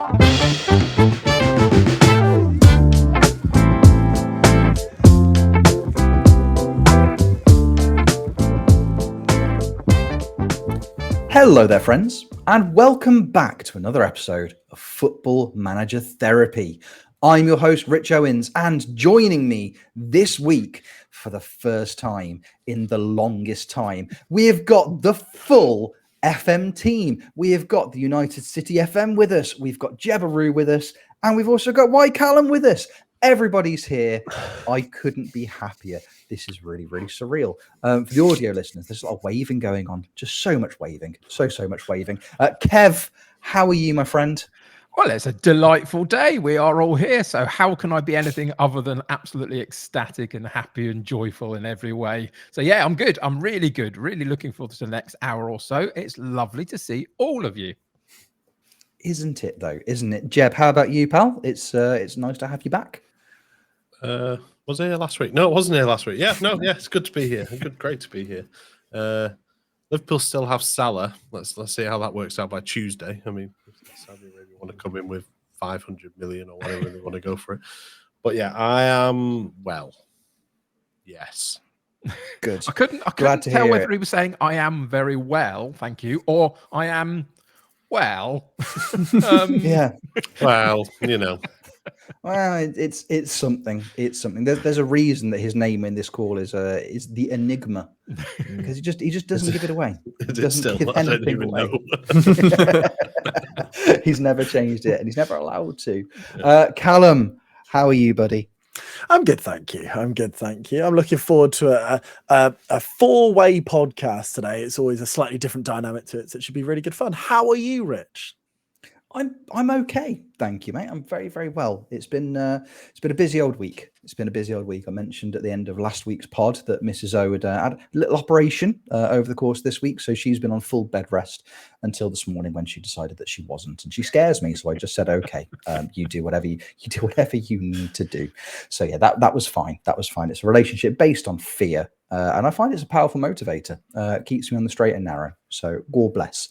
Hello there, friends, and welcome back to another episode of Football Manager Therapy. I'm your host, Rich Owens, and joining me this week for the first time in the longest time, we have got the full FM team. We have got the United City FM with us, we've got Jeb with us, and we've also got Callum with us. Everybody's here. I couldn't be happier. This is really, really surreal. For the audio listeners, there's a lot of waving going on. Just so much waving. So much waving. Kev, how are you, my friend? Well, it's a delightful day. We are all here. So how can I be anything other than absolutely ecstatic and happy and joyful in every way? So yeah, I'm good. I'm really good. Really looking forward to the next hour or so. It's lovely to see all of you. Isn't it, though? Isn't it? Jeb, how about you, pal? It's nice to have you back. Was I here last week? No, it wasn't here last week. Yeah, it's good to be here. Great to be here. Liverpool still have Salah. Let's see how that works out by Tuesday. I mean, Saudi Arabia want to come in with 500 million or whatever they want to go for it. But yeah, I am well. Yes. Good. I couldn't tell whether he was saying I am very well, thank you, or I am well. Yeah. Well, you know. Well, it's something. It's something. There's a reason that his name in this call is the Enigma, because he just doesn't give it away. He doesn't give anything away. He's never changed it, and he's never allowed to. Callum, how are you, buddy? I'm good, thank you. I'm looking forward to a four-way podcast today. It's always a slightly different dynamic to it, so it should be really good fun. How are you, Rich? I'm okay, thank you, mate. I'm very, very well. It's been a busy old week. I mentioned at the end of last week's pod that Mrs. O had had a little operation over the course of this week, so she's been on full bed rest until this morning when she decided that she wasn't, and she scares me. So I just said, okay, you do whatever you need to do. So yeah, that was fine. It's a relationship based on fear. And I find it's a powerful motivator. It keeps me on the straight and narrow. So God bless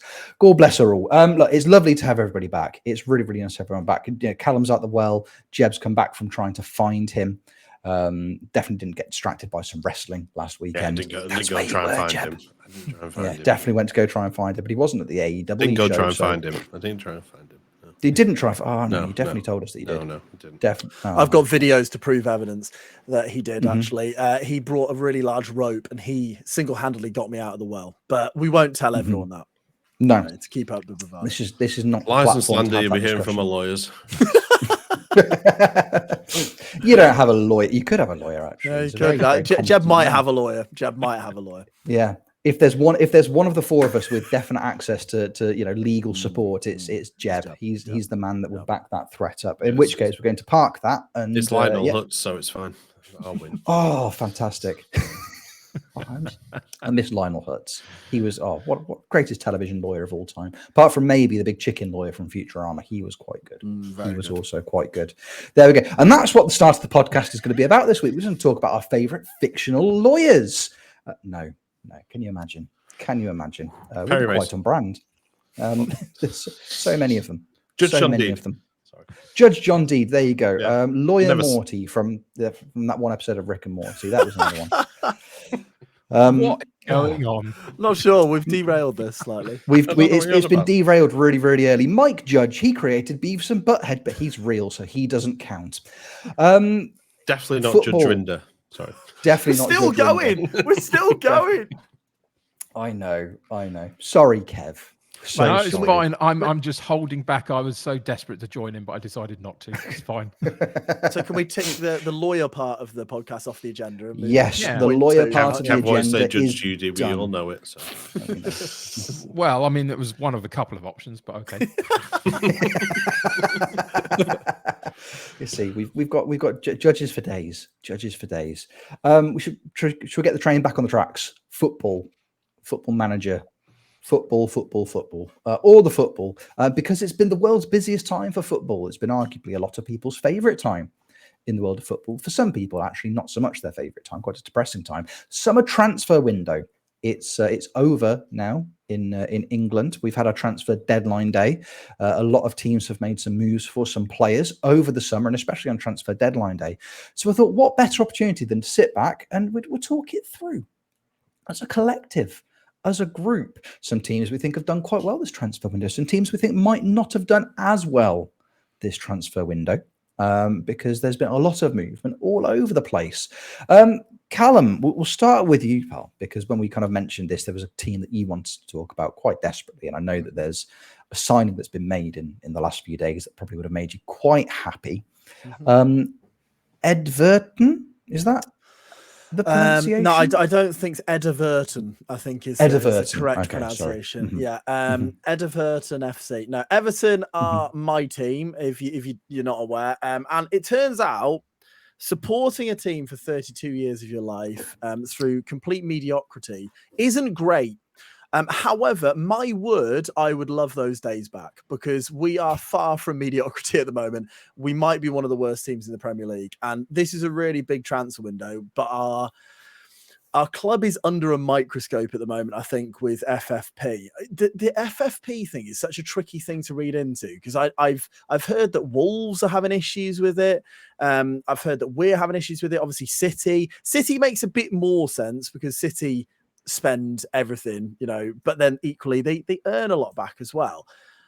her all. Look, it's lovely to have everybody back. It's really, really nice to have everyone back. You know, Callum's out the well. Jeb's come back from trying to find him. Definitely didn't get distracted by some wrestling last weekend. Yeah, didn't go try and find him. Definitely went to go try and find him, but he wasn't at the AEW Didn't go show, try and find him. I didn't try and find him. No. He didn't try. You definitely told us that he did. No, he didn't. Definitely. I've got videos to prove evidence that he did, actually. He brought a really large rope and he single-handedly got me out of the well. But we won't tell everyone that. No. To keep up the bravado. This is not lies and slander you'll be hearing from our lawyers. You don't have a lawyer. You could have a lawyer, actually. Yeah, Jeb might have a lawyer. Yeah. If there's one of the four of us with definite access to legal support, it's Jeb. He's the man that will back that threat up. In which case, we're going to park that. And it's Lionel Hutz, so it's fine. I'll win. Oh, fantastic! I miss Lionel Hutz. He was what greatest television lawyer of all time, apart from maybe the big chicken lawyer from Futurama. He was quite good. Also quite good. There we go. And that's what the start of the podcast is going to be about this week. We're going to talk about our favorite fictional lawyers. No. Can you imagine? We're quite on brand. There's so many of them. Judge John Deed. There you go. Yeah. Lawyer Morty from that one episode of Rick and Morty. That was another one. What is going on? Not sure. We've derailed this slightly. It's been derailed really, really early. Mike Judge, he created Beavis and Butthead, but he's real, so he doesn't count. Definitely not football. Judge Rinder. Sorry. Definitely not. Still going. We're still going. I know. Sorry, Kev. No, it's fine. I'm just holding back. I was so desperate to join in, but I decided not to. It's fine. So can we take the lawyer part of the podcast off the agenda? Yes, the lawyer part of the agenda is Judy. We all know it. So. Well, I mean, it was one of a couple of options, but okay. You see, we've got judges for days. We should we get the train back on the tracks? Football manager. Football, all the football, because it's been the world's busiest time for football. It's been arguably a lot of people's favourite time in the world of football. For some people, actually, not so much their favourite time, quite a depressing time. Summer transfer window It's over now in England. We've had our transfer deadline day. A lot of teams have made some moves for some players over the summer, and especially on transfer deadline day. So I thought, what better opportunity than to sit back and we'll talk it through as a collective, as a group. Some teams we think have done quite well this transfer window. Some teams we think might not have done as well this transfer window. Because there's been a lot of movement all over the place. Callum, we'll start with you, pal, because when we kind of mentioned this, there was a team that you wanted to talk about quite desperately. And I know that there's a signing that's been made in the last few days that probably would have made you quite happy. Edverton, is that the pronunciation? No, I don't think it's Edverton. I think is the correct pronunciation. Mm-hmm. Yeah, Edverton FC. No, Everton are my team. If you're not aware, and it turns out supporting a team for 32 years of your life through complete mediocrity isn't great. However, my word, I would love those days back because we are far from mediocrity at the moment. We might be one of the worst teams in the Premier League. And this is a really big transfer window, but our club is under a microscope at the moment, I think, with FFP. The FFP thing is such a tricky thing to read into because I've heard that Wolves are having issues with it. I've heard that we're having issues with it. Obviously, City makes a bit more sense because City spend everything, but then equally they earn a lot back as well.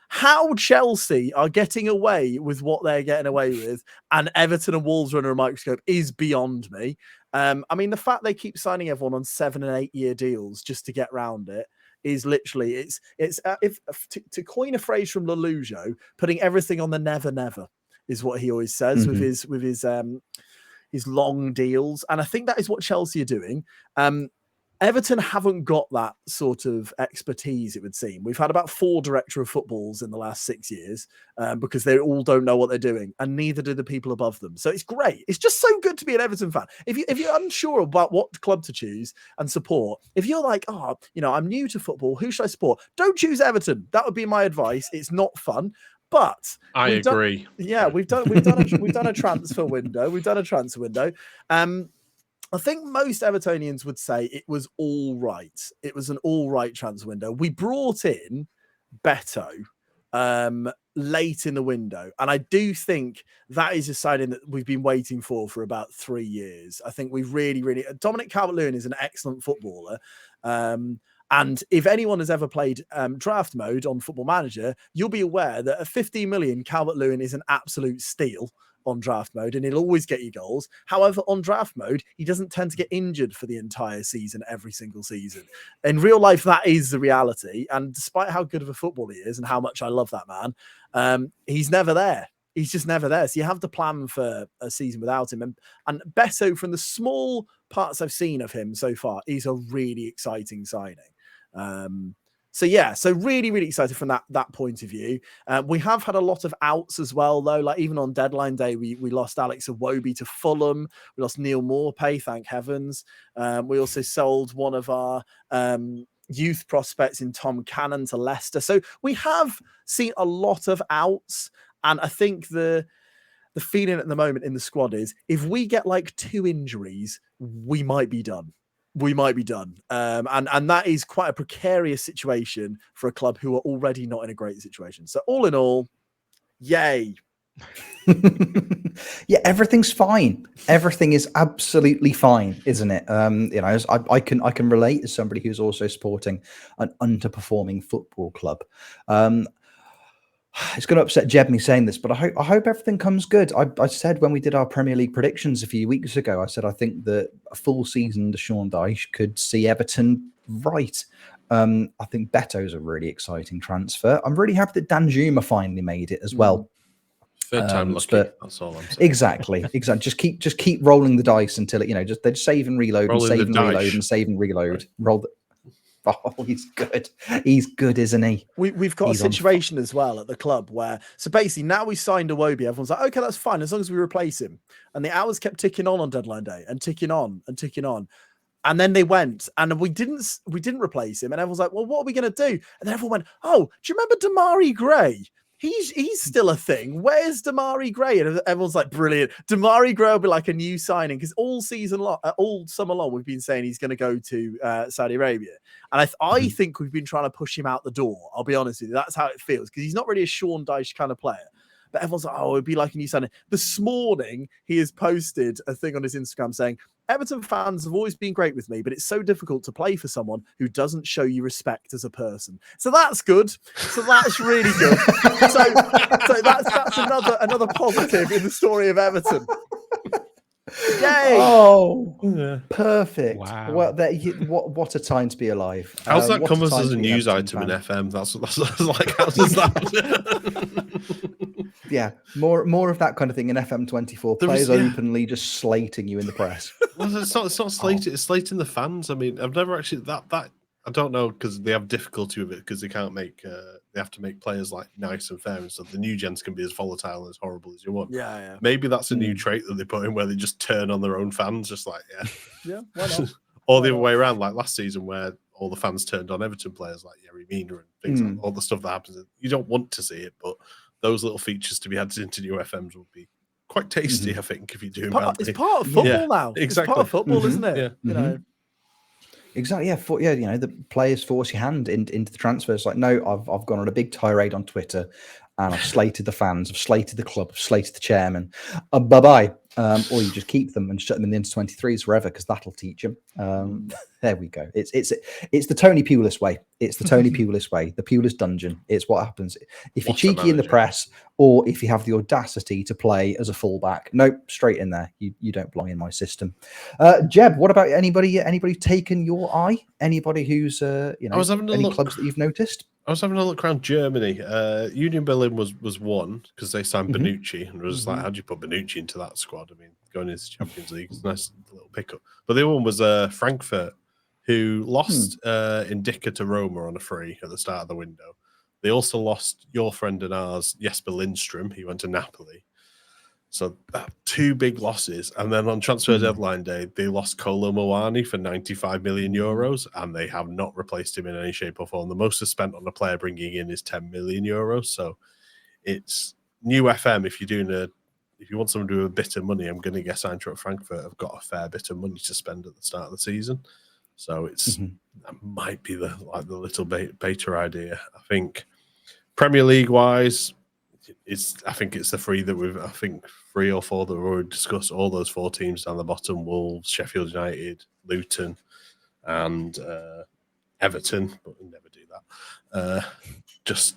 How Chelsea are getting away with what they're getting away with and Everton and Wolves are under a microscope is beyond me. I mean, the fact they keep signing everyone on 7 and 8 year deals just to get around it is literally, it's to coin a phrase from Lelujo, putting everything on the never is what he always says with his long deals. And I think that is what Chelsea are doing. Everton haven't got that sort of expertise, it would seem. We've had about 4 director of footballs in the last 6 years because they all don't know what they're doing, and neither do the people above them. So it's great. It's just so good to be an Everton fan. If you're unsure about what club to choose and support, if you're like, I'm new to football, who should I support? Don't choose Everton. That would be my advice. It's not fun. But I agree. We've done a transfer window. I think most Evertonians would say it was all right. It was an all right transfer window. We brought in Beto late in the window. And I do think that is a signing that we've been waiting for about 3 years. I think we've really... Dominic Calvert-Lewin is an excellent footballer. And if anyone has ever played draft mode on Football Manager, you'll be aware that at 15 million, Calvert-Lewin is an absolute steal on draft mode, and he'll always get you goals. However, on draft mode, he doesn't tend to get injured for the entire season, every single season. In real life, that is the reality. And despite how good of a footballer he is and how much I love that man, he's never there. He's just never there. So you have to plan for a season without him. And Beto, from the small parts I've seen of him so far, is a really exciting signing. So really, really excited from that point of view. We have had a lot of outs as well, though. Like even on deadline day, we lost Alex Iwobi to Fulham. We lost Neil Morpay, thank heavens. We also sold one of our youth prospects in Tom Cannon to Leicester. So we have seen a lot of outs. And I think the feeling at the moment in the squad is if we get like 2 injuries, we might be done. And that is quite a precarious situation for a club who are already not in a great situation. So all in all, yay. Yeah, everything's fine. Everything is absolutely fine, isn't it? I can relate as somebody who's also supporting an underperforming football club. It's going to upset Jeb me saying this, but I hope everything comes good. I said when we did our Premier League predictions a few weeks ago, I said I think that a full season under Sean Dyche could see Everton right. I think Beto's a really exciting transfer. I'm really happy that Danjuma finally made it as well. Third time lucky. That's all I'm saying. Exactly. Just keep rolling the dice until it. They'd save and reload and save and reload and save and reload. Roll the. Oh, he's good. He's good, isn't he? We've got a situation as well at the club where, so basically now we signed Iwobi, everyone's like, okay, that's fine as long as we replace him. And the hours kept ticking on deadline day and ticking on and ticking on. And then they went and we didn't replace him. And everyone's like, well, what are we going to do? And then everyone went, oh, do you remember Damari Gray? he's still a thing. Where's Damari Gray? And everyone's like, brilliant. Damari Gray will be like a new signing because all summer long, we've been saying he's going to go to Saudi Arabia. And I think we've been trying to push him out the door. I'll be honest with you. That's how it feels because he's not really a Sean Dyche kind of player. But everyone's like, oh, it'd be like a new signing. This morning, he has posted a thing on his Instagram saying, Everton fans have always been great with me, but it's so difficult to play for someone who doesn't show you respect as a person. So that's good. So that's really good. so that's another positive in the story of Everton. Yay! Oh, Yeah. perfect. Wow. Well, what a time to be alive. How's that what come a as time a to be an news Everton item in fan. FM? That's like, how does that? Yeah, more of that kind of thing in FM24. Players openly just slating you in the press. Well, it's not slating. It's slating the fans. I mean, I've never actually that I don't know because they have difficulty with it because they can't make they have to make players like nice and fair and stuff. The new gens can be as volatile and as horrible as you want. Yeah. Maybe that's a new trait that they put in where they just turn on their own fans, just like Yeah, why not? or the other way around, like last season where all the fans turned on Everton players like Yerry Mina and things like all the stuff that happens. You don't want to see it, but those little features to be added into new FMs would be quite tasty, I think, if you do. It's part of football now. Exactly. It's part of football, isn't it? Yeah. You know. Exactly. Yeah. You know, the players force your hand into the transfers. Like, no, I've gone on a big tirade on Twitter, and I've slated the fans, I've slated the club, I've slated the chairman. Bye bye. Or you just keep them and shut them in the under-23s forever because that'll teach them. There we go. It's the Tony Pulis way. It's the Tony Pulis way. The Pulis dungeon. It's what happens if you're cheeky in the press, or if you have the audacity to play as a fullback. Nope, straight in there. You don't belong in my system. Jeb, what about anybody taken your eye? Anybody who's any clubs that you've noticed? I was having a look around Germany. Union Berlin was one because they signed Bonucci, and it was like, how do you put Bonucci into that squad? I mean, going into the Champions League is a nice little pickup. But the other one was Frankfurt, who lost Indika to Roma on a free at the start of the window. They also lost your friend and ours, Jesper Lindstrom. He went to Napoli. So two big losses. And then on transfer deadline day, they lost Kolo Muani for 95 million euros, and they have not replaced him in any shape or form. The most is spent on a player bringing in is 10 million euros. So it's new FM. If you want someone to do a bit of money, I'm going to guess Eintracht Frankfurt have got a fair bit of money to spend at the start of the season. So that might be the little beta idea. I think Premier League wise, I think it's the three that 3 or 4 that we've already discussed. All those 4 teams down the bottom: Wolves, Sheffield United, Luton, and Everton. But we never do that. Just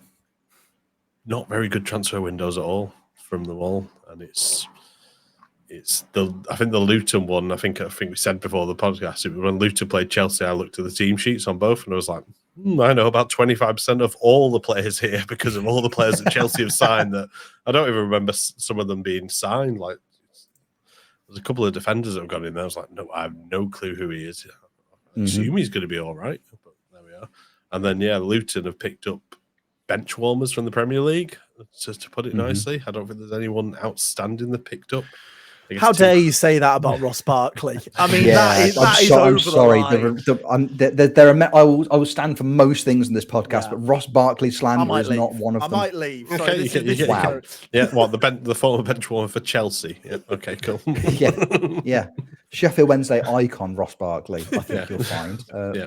not very good transfer windows at all from them all, and I think the Luton one. I think we said before the podcast, when Luton played Chelsea, I looked at the team sheets on both, and I was like, I know about 25% of all the players here because of all the players that Chelsea have signed. That I don't even remember some of them being signed. Like, there's a couple of defenders that have gone in there. I was like, no, I have no clue who he is. I assume he's going to be all right, but there we are. And then Luton have picked up bench warmers from the Premier League. Just to put it nicely, I don't think there's anyone outstanding that picked up. How dare you say that about Ross Barkley? I mean, that is over the line. I will stand for most things in this podcast, but Ross Barkley slander is not one of them. I might leave. Okay, wow. Yeah, the former bench warmer for Chelsea. Yeah, okay, cool. yeah. Sheffield Wednesday icon Ross Barkley. I think you'll find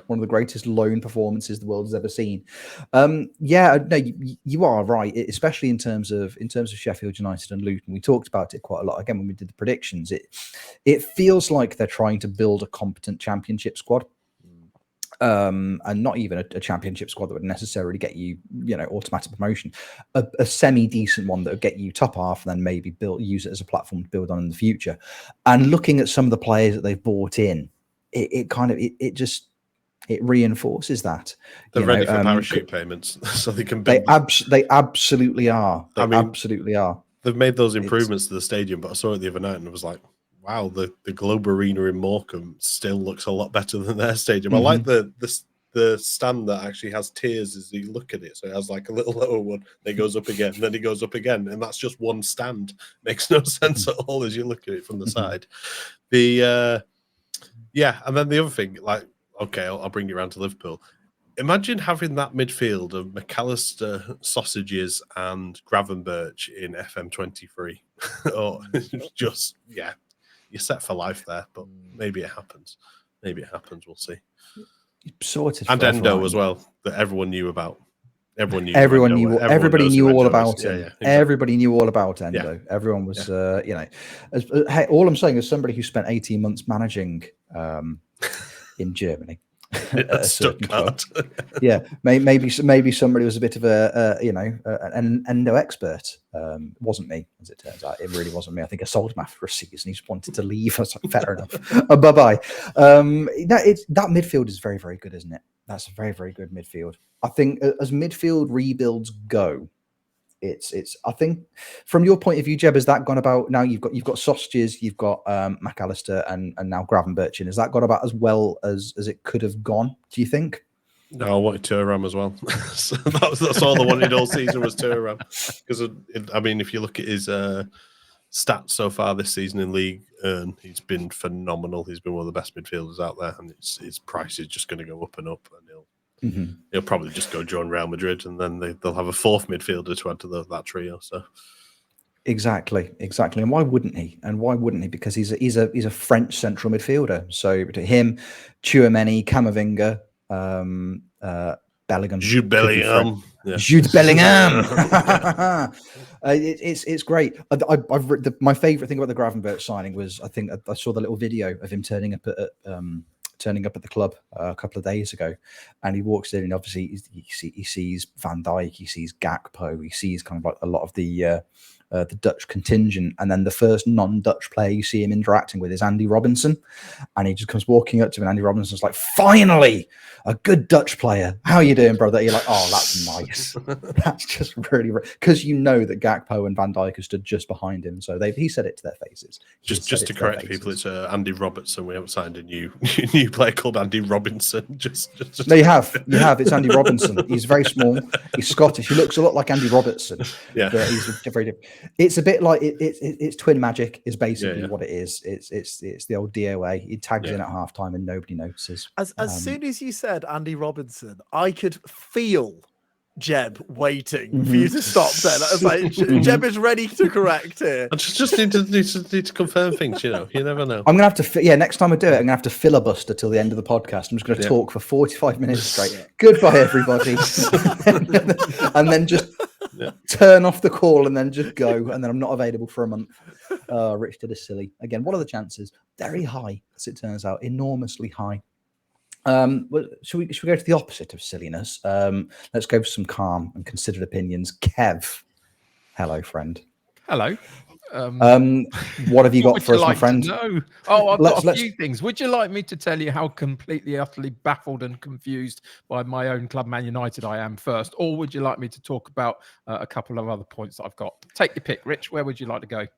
one of the greatest loan performances the world has ever seen. No, you are right, especially in terms of Sheffield United and Luton. We talked about it quite a lot again when we did the predictions. It feels like they're trying to build a competent championship squad. And not even a championship squad that would necessarily get you, automatic promotion. A semi-decent one that would get you top half, and then maybe use it as a platform to build on in the future. And looking at some of the players that they've bought in, it reinforces that they're ready for parachute payments, so they can. They absolutely are. Absolutely are. They've made those improvements to the stadium, but I saw it the other night and I was like, wow, the Globe Arena in Morecambe still looks a lot better than their stadium. I like the stand that actually has tiers as you look at it. So it has like a little lower one, then it goes up again, then it goes up again. And that's just one stand. Makes no sense at all as you look at it from the side. And then the other thing, like, okay, I'll bring you around to Liverpool. Imagine having that midfield of McAllister, Sausages, and Gravenberch in FM23. Or just, yeah, you're set for life there, but maybe it happens. Maybe it happens. We'll see. Sorted. And for Endo everyone. as well, that everyone knew about. Everybody Everybody knew all about him. Exactly. Everybody knew all about Endo. Yeah. Everyone was, hey, all I'm saying is somebody who spent 18 months managing in Germany. a certain club. Yeah, maybe somebody was a bit of an Endo expert. Wasn't me, as it turns out. It really wasn't me. I think I sold him after a season. He just wanted to leave. I was like, fair enough. Bye bye. That midfield is very, very good, isn't it? That's a very, very good midfield. I think as midfield rebuilds go, it's. I think from your point of view, Jeb, has that gone about? Now you've got Sausages, you've got McAllister, and now Gravenberch. Has that gone about as well as it could have gone? Do you think? No, I wanted Thuram as well. So that's all I wanted all season was Thuram. Because I mean, if you look at his stats so far this season in League, he's been phenomenal. He's been one of the best midfielders out there, and his price is just going to go up and up, and he'll probably just go join Real Madrid, and then they'll have a fourth midfielder to add to that trio. So exactly, and why wouldn't he? Because he's a French central midfielder. So to him, Tchouaméni, Camavinga, Bellingham, Jude Bellingham. Jude Bellingham. It's great. My favourite thing about the Gravenberch signing was I think I saw the little video of him turning up at the club a couple of days ago, and he walks in and obviously he sees Van Dijk, he sees Gakpo, he sees kind of like a lot of the Dutch contingent, and then the first non-Dutch player you see him interacting with is Andy Robinson, and he just comes walking up to him, and Andy Robinson's like, finally a good Dutch player, how are you doing, brother? You're like, oh, that's nice. That's just really, because you know that Gakpo and Van Dijk are stood just behind him, so he said it to their faces. Just to correct people, it's Andy Robertson. We haven't signed a new player called Andy Robinson. Just No, you have. It's Andy Robinson. He's very small. He's Scottish. He looks a lot like Andy Robertson. Yeah, but he's very different. It's a bit like it's twin magic is basically what it is. It's the old DOA. He tags in at halftime and nobody notices. As soon as you said Andy Robinson, I could feel Jeb waiting for you to stop. Then I was like, Jeb is ready to correct here. I just need to confirm things. You never know. I'm gonna have to. Next time I do it, I'm gonna have to filibuster till the end of the podcast. I'm just gonna talk for 45 minutes straight. Goodbye, everybody, and then just. Turn off the call and then just go, and then I'm not available for a month. Rich did a silly again. What are the chances? Very high, as it turns out, enormously high. Should we go to the opposite of silliness? Let's go for some calm and considered opinions. Kev, hello, friend. Hello. What have you got for us, my friend? No. Oh, I've got a few things. Would you like me to tell you how completely, utterly baffled and confused by my own club, Man United, I am first? Or would you like me to talk about a couple of other points that I've got? Take your pick, Rich. Where would you like to go?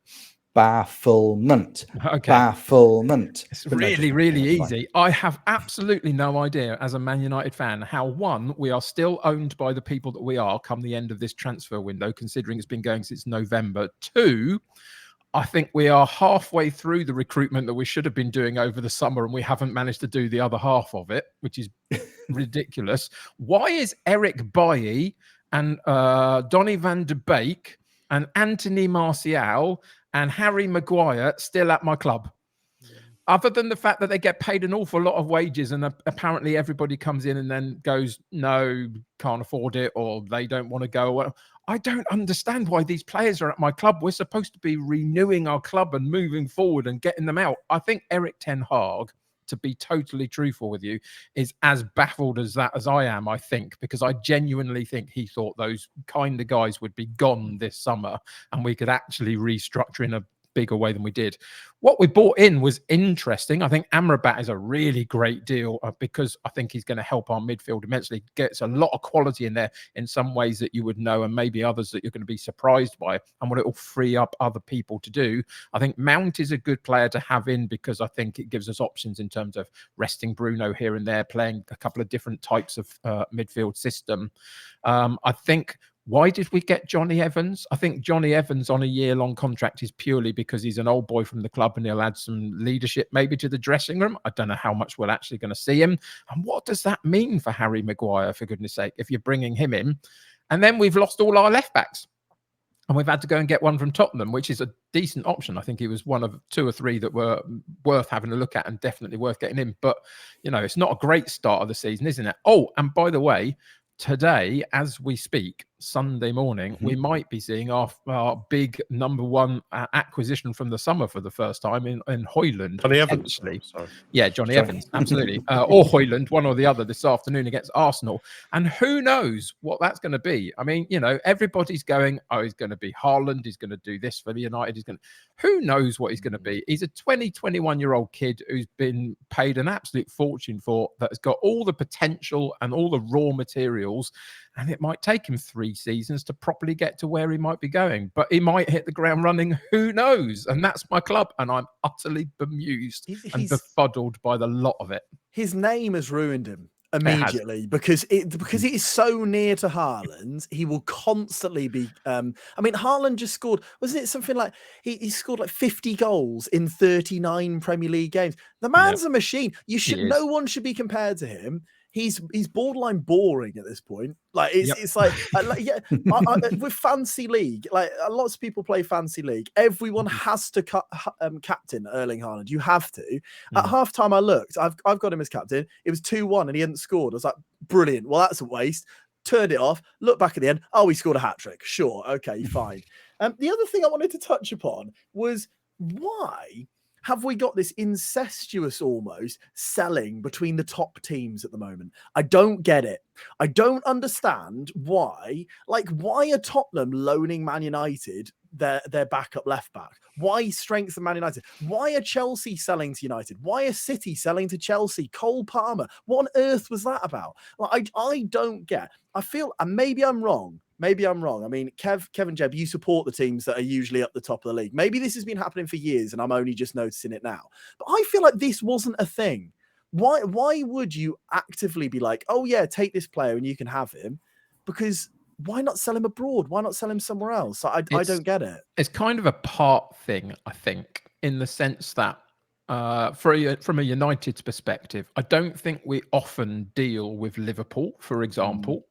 Bafflement. Okay. Bafflement. It's really, really easy. I have absolutely no idea as a Man United fan how, one, we are still owned by the people that we are come the end of this transfer window, considering it's been going since November. Two, I think we are halfway through the recruitment that we should have been doing over the summer, and we haven't managed to do the other half of it, which is ridiculous. Why is Eric Bailly and Donny van de Beek and Anthony Martial and Harry Maguire still at my club? Other than the fact that they get paid an awful lot of wages, and apparently everybody comes in and then goes, no, can't afford it, or they don't want to go. I don't understand why these players are at my club. We're supposed to be renewing our club and moving forward and getting them out. I think Eric Ten Hag, to be totally truthful with you, is as baffled as I am, I think, because I genuinely think he thought those kind of guys would be gone this summer and we could actually restructure in a bigger way than we did. What we bought in was interesting. I think Amrabat is a really great deal because I think he's going to help our midfield immensely. Gets a lot of quality in there in some ways that you would know, and maybe others that you're going to be surprised by, and what it will free up other people to do. I think Mount is a good player to have in because I think it gives us options in terms of resting Bruno here and there, playing a couple of different types of midfield system. I think Why did we get Johnny Evans? I think Johnny Evans on a year-long contract is purely because he's an old boy from the club and he'll add some leadership maybe to the dressing room. I don't know how much we're actually going to see him. And what does that mean for Harry Maguire, for goodness sake, if you're bringing him in? And then we've lost all our left-backs. And we've had to go and get one from Tottenham, which is a decent option. I think he was one of 2 or 3 that were worth having a look at and definitely worth getting in. But, you know, it's not a great start of the season, isn't it? Oh, and by the way, today, as we speak, Sunday morning, we might be seeing our big number 1 acquisition from the summer for the first time in Højlund. Johnny Evans. Sorry. Yeah, Johnny Evans, absolutely. Or Højlund, one or the other this afternoon against Arsenal. And who knows what that's going to be? I mean, you know, everybody's going, oh, he's going to be Haaland. He's going to do this for the United. Who knows what he's going to be? He's a 21-year-old kid who's been paid an absolute fortune for, that's got all the potential and all the raw materials. And it might take him 3 seasons to properly get to where he might be going. But he might hit the ground running. Who knows? And that's my club. And I'm utterly bemused and befuddled by the lot of it. His name has ruined him immediately because it is so near to Haaland. He will constantly be I mean, Haaland just scored, wasn't it something like he scored like 50 goals in 39 Premier League games. The man's a machine. No one should be compared to him. He's borderline boring at this point. Like it's like with fancy league, like lots of people play fancy league. Everyone has to captain Erling Haaland. You have to. At halftime, I looked. I've got him as captain. It was 2-1, and he hadn't scored. I was like, brilliant. Well, that's a waste. Turned it off. Look back at the end. Oh, he scored a hat trick. Sure, okay, fine. The other thing I wanted to touch upon was why have we got this incestuous almost selling between the top teams at the moment? I don't get it. I don't understand why. Like, why are Tottenham loaning Man United their backup left back? Why strengthen Man United? Why are Chelsea selling to United? Why are City selling to Chelsea? Cole Palmer. What on earth was that about? Like, I don't get. I feel, and maybe I'm wrong. Maybe I'm wrong. I mean, Kev and Jeb, you support the teams that are usually up the top of the league. Maybe this has been happening for years and I'm only just noticing it now. But I feel like this wasn't a thing. Why would you actively be like, oh yeah, take this player and you can have him? Because why not sell him abroad? Why not sell him somewhere else? I don't get it. It's kind of a part thing, I think, in the sense that from a United's perspective, I don't think we often deal with Liverpool, for example.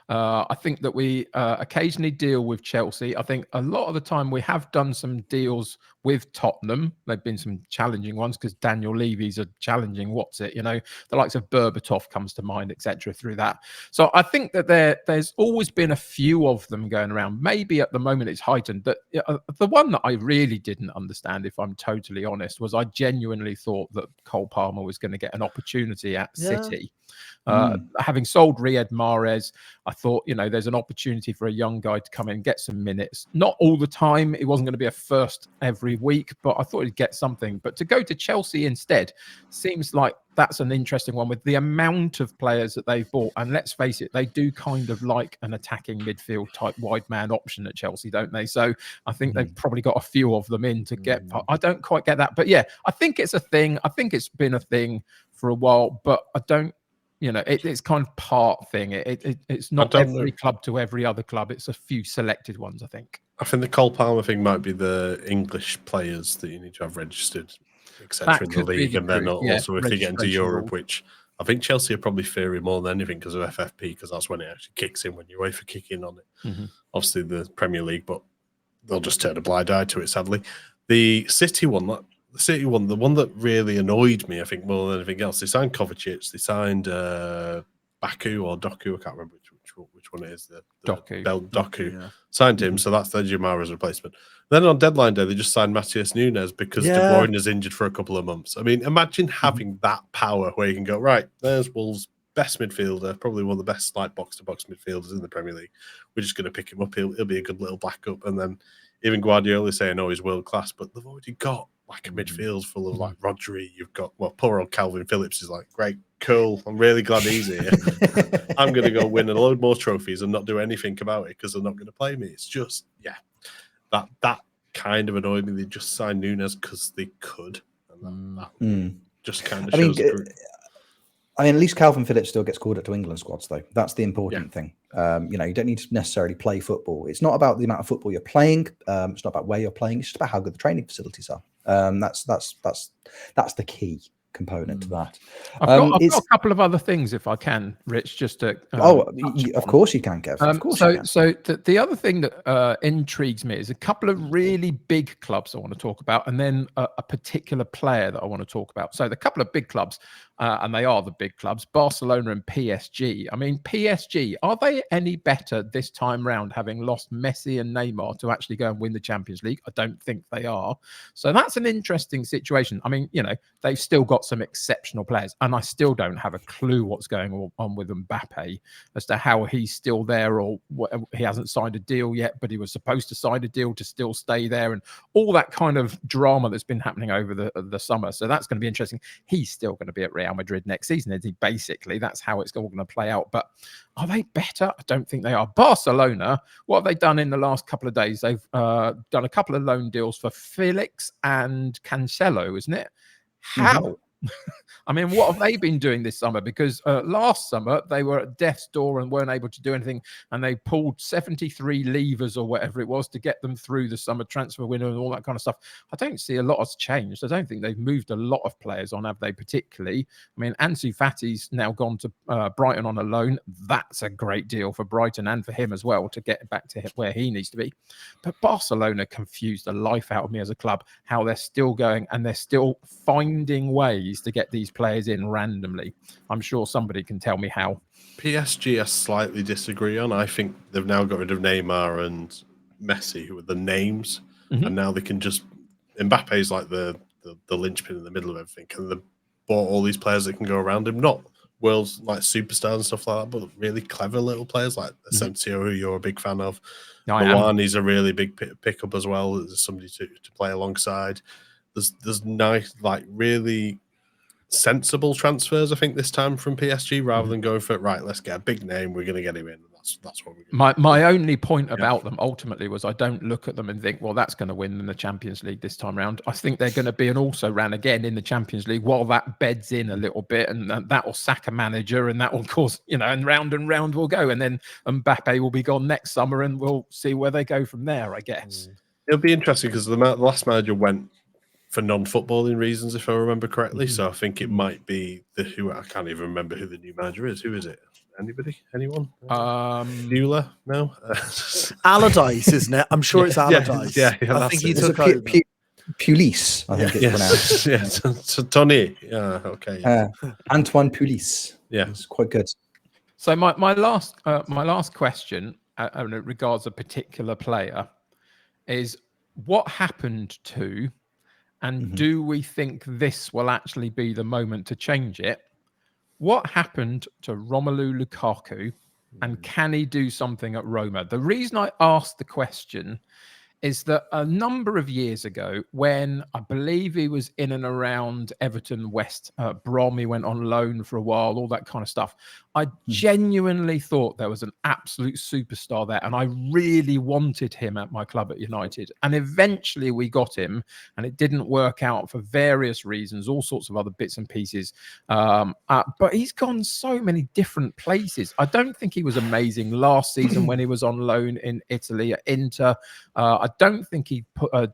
I think that we occasionally deal with Chelsea. I think a lot of the time we have done some deals with Tottenham. They've been some challenging ones because Daniel Levy's a challenging the likes of Berbatov comes to mind, etc. through that. So I think that there's always been a few of them going around. Maybe at the moment it's heightened. That the one that I really didn't understand, if I'm totally honest, was I genuinely thought that Cole Palmer was going to get an opportunity at City. Having sold Riyad Mahrez, I thought, there's an opportunity for a young guy to come in and get some minutes. Not all the time. It wasn't going to be a first every week, but I thought he'd get something. But to go to Chelsea instead seems like that's an interesting one with the amount of players that they've bought. And let's face it, they do kind of like an attacking midfield type wide man option at Chelsea, don't they? So I think they've probably got a few of them in to get. I don't quite get that. But yeah, I think it's a thing. I think it's been a thing for a while, but I don't. It's kind of part thing. It's not every club to every other club. It's a few selected ones, I think. I think the Cole Palmer thing might be the English players that you need to have registered, etc. in the league. And then also if you get into Europe, which I think Chelsea are probably fearing more than anything because of FFP, because that's when it actually kicks in, when you wait for kicking on it. Obviously the Premier League, but they'll just turn a blind eye to it, sadly. The City one, the one that really annoyed me, I think, more than anything else, they signed Kovacic, they signed Baku or Doku, I can't remember which one it is. Doku. Signed him, so that's the Jamara's replacement. Then on deadline day, they just signed Matheus Nunes because De Bruyne is injured for a couple of months. I mean, imagine having that power where you can go, right, there's Wolves' best midfielder, probably one of the best box-to-box midfielders in the Premier League. We're just going to pick him up. He'll be a good little backup. And then even Guardiola saying, oh, he's world-class, but they've already got like a midfield full of like Rodri. You've got, poor old Calvin Phillips is like, great, cool. I'm really glad he's here. I'm going to go win a load more trophies and not do anything about it because they're not going to play me. It's just, that kind of annoyed me. They just signed Nunes because they could. And that just kind of shows I mean, at least Calvin Phillips still gets called up to England squads, though. That's the important thing. You know, you don't need to necessarily play football. It's not about the amount of football you're playing. It's not about where you're playing. It's just about how good the training facilities are. That's the key component to that. I've got a couple of other things, if I can, Rich, just to of course you can, Kev. Of course you can. So the other thing that intrigues me is a couple of really big clubs I want to talk about, and then a particular player that I want to talk about. So the couple of big clubs, and they are the big clubs, Barcelona and PSG. I mean, PSG, are they any better this time round, having lost Messi and Neymar to actually go and win the Champions League? I don't think they are. So that's an interesting situation. I mean, you know, they've still got some exceptional players, and I still don't have a clue what's going on with Mbappe as to how he's still there, or he hasn't signed a deal yet, but he was supposed to sign a deal to still stay there, and all that kind of drama that's been happening over the summer. So that's going to be interesting. He's still going to be at Real Madrid next season, is he? Basically, that's how it's all going to play out. But are they better? I don't think they are. Barcelona, what have they done in the last couple of days? They've done a couple of loan deals for Felix and Cancelo, isn't it? How? I mean, what have they been doing this summer? Because last summer they were at death's door and weren't able to do anything, and they pulled 73 levers or whatever it was to get them through the summer transfer window and all that kind of stuff. I don't see a lot has changed. I don't think they've moved a lot of players on, have they, particularly? I mean, Ansu Fati's now gone to Brighton on a loan. That's a great deal for Brighton and for him as well, to get back to where he needs to be. But Barcelona confused the life out of me as a club, how they're still going and they're still finding ways to get these players in randomly. I'm sure somebody can tell me how. PSG I slightly disagree on. I think they've now got rid of Neymar and Messi, who are the names, and now they can just Mbappe's like the linchpin in the middle of everything, and they bought all these players that can go around him, not world's like superstars and stuff like that, but really clever little players like Asensio, who you're a big fan of. He's a really big pickup as well. There's somebody to play alongside. There's nice, like, really sensible transfers, I think, this time from PSG, rather than going for right, let's get a big name, we're going to get him in. That's what we're going to do. My only point about them ultimately was I don't look at them and think, well, that's going to win in the Champions League this time round. I think they're going to be an also ran again in the Champions League while that beds in a little bit, and that will sack a manager, and that will cause, you know, and round we'll go, and then Mbappe will be gone next summer, and we'll see where they go from there, I guess. It'll be interesting because the last manager went for non-footballing reasons, if I remember correctly. So I think it might be I can't even remember who the new manager is. Who is it? Anybody? Anyone? Mueller? No? Allardyce, isn't it? I'm sure it's Allardyce. Yeah, I think he took Pulis, I think it's pronounced. Yes, so Tony. Yeah, okay. Antoine Pulis. Yeah, it's quite good. So my last question regards a particular player is, what happened to, and do we think this will actually be the moment to change it? What happened to Romelu Lukaku, and can he do something at Roma? The reason I asked the question is that a number of years ago, when I believe he was in and around Everton, West Brom, he went on loan for a while, all that kind of stuff. I genuinely thought there was an absolute superstar there, and I really wanted him at my club at United. And eventually we got him, and it didn't work out for various reasons, all sorts of other bits and pieces. But he's gone so many different places. I don't think he was amazing last season when he was on loan in Italy at Inter. I don't think he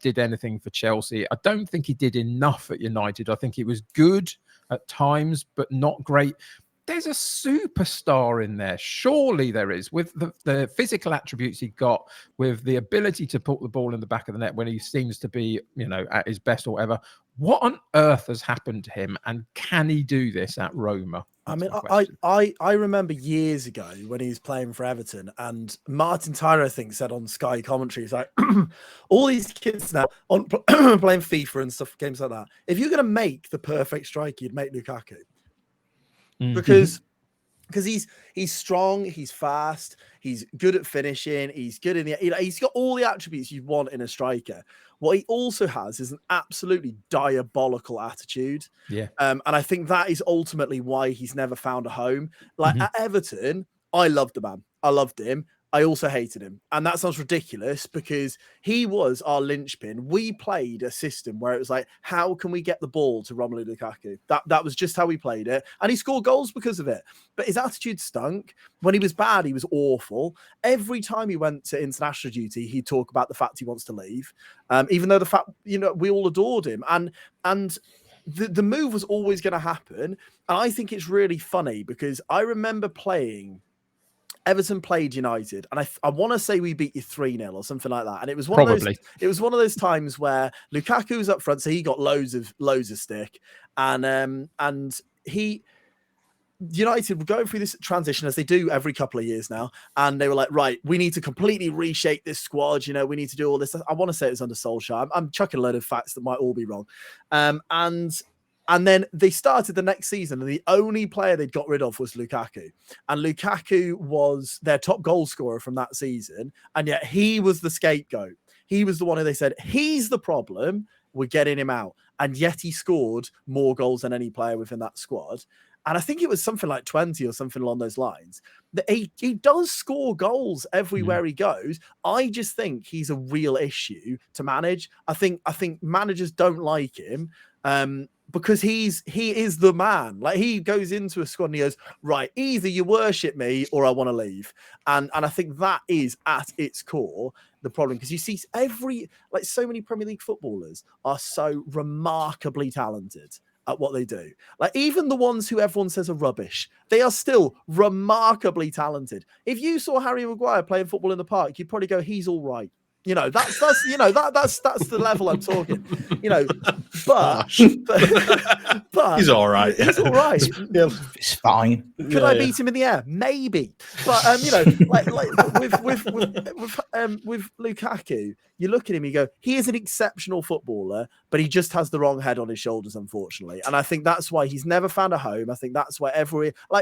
did anything for Chelsea. I don't think he did enough at United. I think he was good at times, but not great. There's a superstar in there. Surely there is, with the physical attributes he got, with the ability to put the ball in the back of the net when he seems to be, you know, at his best or whatever. What on earth has happened to him, and can he do this at Roma? I remember years ago when he was playing for Everton, and Martin Tyler, I think, said on Sky commentary, he's like, all these kids now on playing FIFA and stuff, games like that. If you're going to make the perfect striker, you'd make Lukaku. Because he's strong, he's fast, he's good at finishing, he's good in the, you know, he's got all the attributes you want in a striker. What he also has is an absolutely diabolical attitude. Yeah. And I think that is ultimately why he's never found a home. Like at Everton, I loved the man. I loved him. I also hated him. And that sounds ridiculous because he was our linchpin. We played a system where it was like, how can we get the ball to Romelu Lukaku? That was just how we played it. And he scored goals because of it. But his attitude stunk. When he was bad, he was awful. Every time he went to international duty, he'd talk about the fact he wants to leave. Even though the fact, we all adored him. And the move was always going to happen. And I think it's really funny because I remember Everton played United, and I want to say we beat you 3-0 or something like that. And it was one of those times where Lukaku was up front, so he got loads of stick, and United were going through this transition as they do every couple of years now, and they were like, right, we need to completely reshape this squad. We need to do all this. I want to say it was under Solskjaer. I'm chucking a load of facts that might all be wrong, and then they started the next season, and the only player they'd got rid of was Lukaku. And Lukaku was their top goal scorer from that season. And yet he was the scapegoat. He was the one who they said, he's the problem. We're getting him out. And yet he scored more goals than any player within that squad. And I think it was something like 20 or something along those lines. He does score goals everywhere he goes. I just think he's a real issue to manage. I think managers don't like him. Because he is the man. Like, he goes into a squad and he goes, right, either you worship me or I want to leave. And I think that is at its core the problem, because you see so many Premier League footballers are so remarkably talented at what they do. Like, even the ones who everyone says are rubbish, they are still remarkably talented. If you saw Harry Maguire playing football in the park, you'd probably go, he's all right. That's the level I'm talking. But he's all right. He's all right. It's fine. Could I beat him in the air? Maybe. But with Lukaku, you look at him, you go, he is an exceptional footballer, but he just has the wrong head on his shoulders, unfortunately. And I think that's why he's never found a home. I think that's why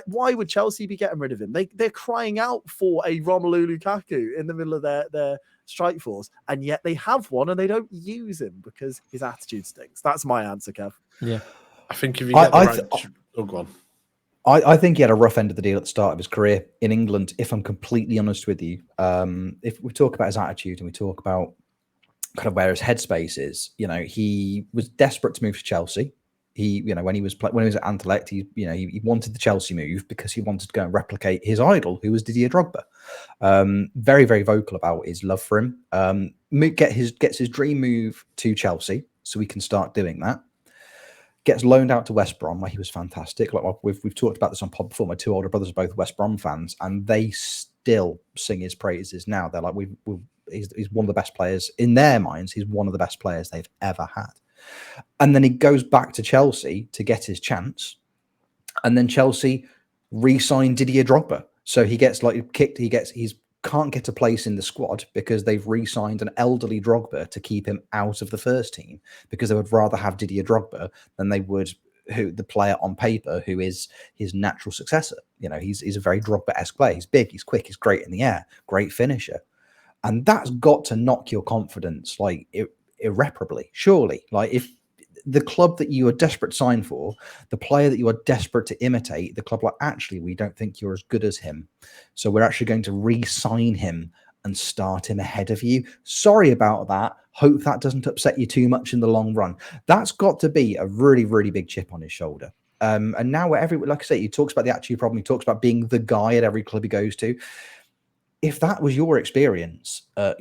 why would Chelsea be getting rid of him? They're crying out for a Romelu Lukaku in the middle of their strike force, and yet they have one and they don't use him because his attitude stinks. That's my answer, Kev. Yeah. I think if you get go on. I think he had a rough end of the deal at the start of his career in England, if I'm completely honest with you. If we talk about his attitude and we talk about kind of where his headspace is, he was desperate to move to Chelsea. He, when he was at Anderlecht, he wanted the Chelsea move because he wanted to go and replicate his idol, who was Didier Drogba. Very, very vocal about his love for him. Gets his dream move to Chelsea, so we can start doing that. Gets loaned out to West Brom, where he was fantastic. Like we've talked about this on pod before. My two older brothers are both West Brom fans, and they still sing his praises now. They're like, he's one of the best players in their minds. He's one of the best players they've ever had. And then he goes back to Chelsea to get his chance. And then Chelsea re-signed Didier Drogba. So he gets kicked. He's can't get a place in the squad because they've re-signed an elderly Drogba to keep him out of the first team, because they would rather have Didier Drogba than they would the player on paper who is his natural successor. He's a very Drogba-esque player. He's big, he's quick, he's great in the air, great finisher. And that's got to knock your confidence irreparably, surely. Like, if the club that you are desperate to sign for, the player that you are desperate to imitate, the club actually, we don't think you're as good as him, so we're actually going to re-sign him and start him ahead of you. Sorry about that. Hope that doesn't upset you too much in the long run. That's got to be a really, really big chip on his shoulder. And now like I say, he talks about the attitude problem. He talks about being the guy at every club he goes to. If that was your experience, at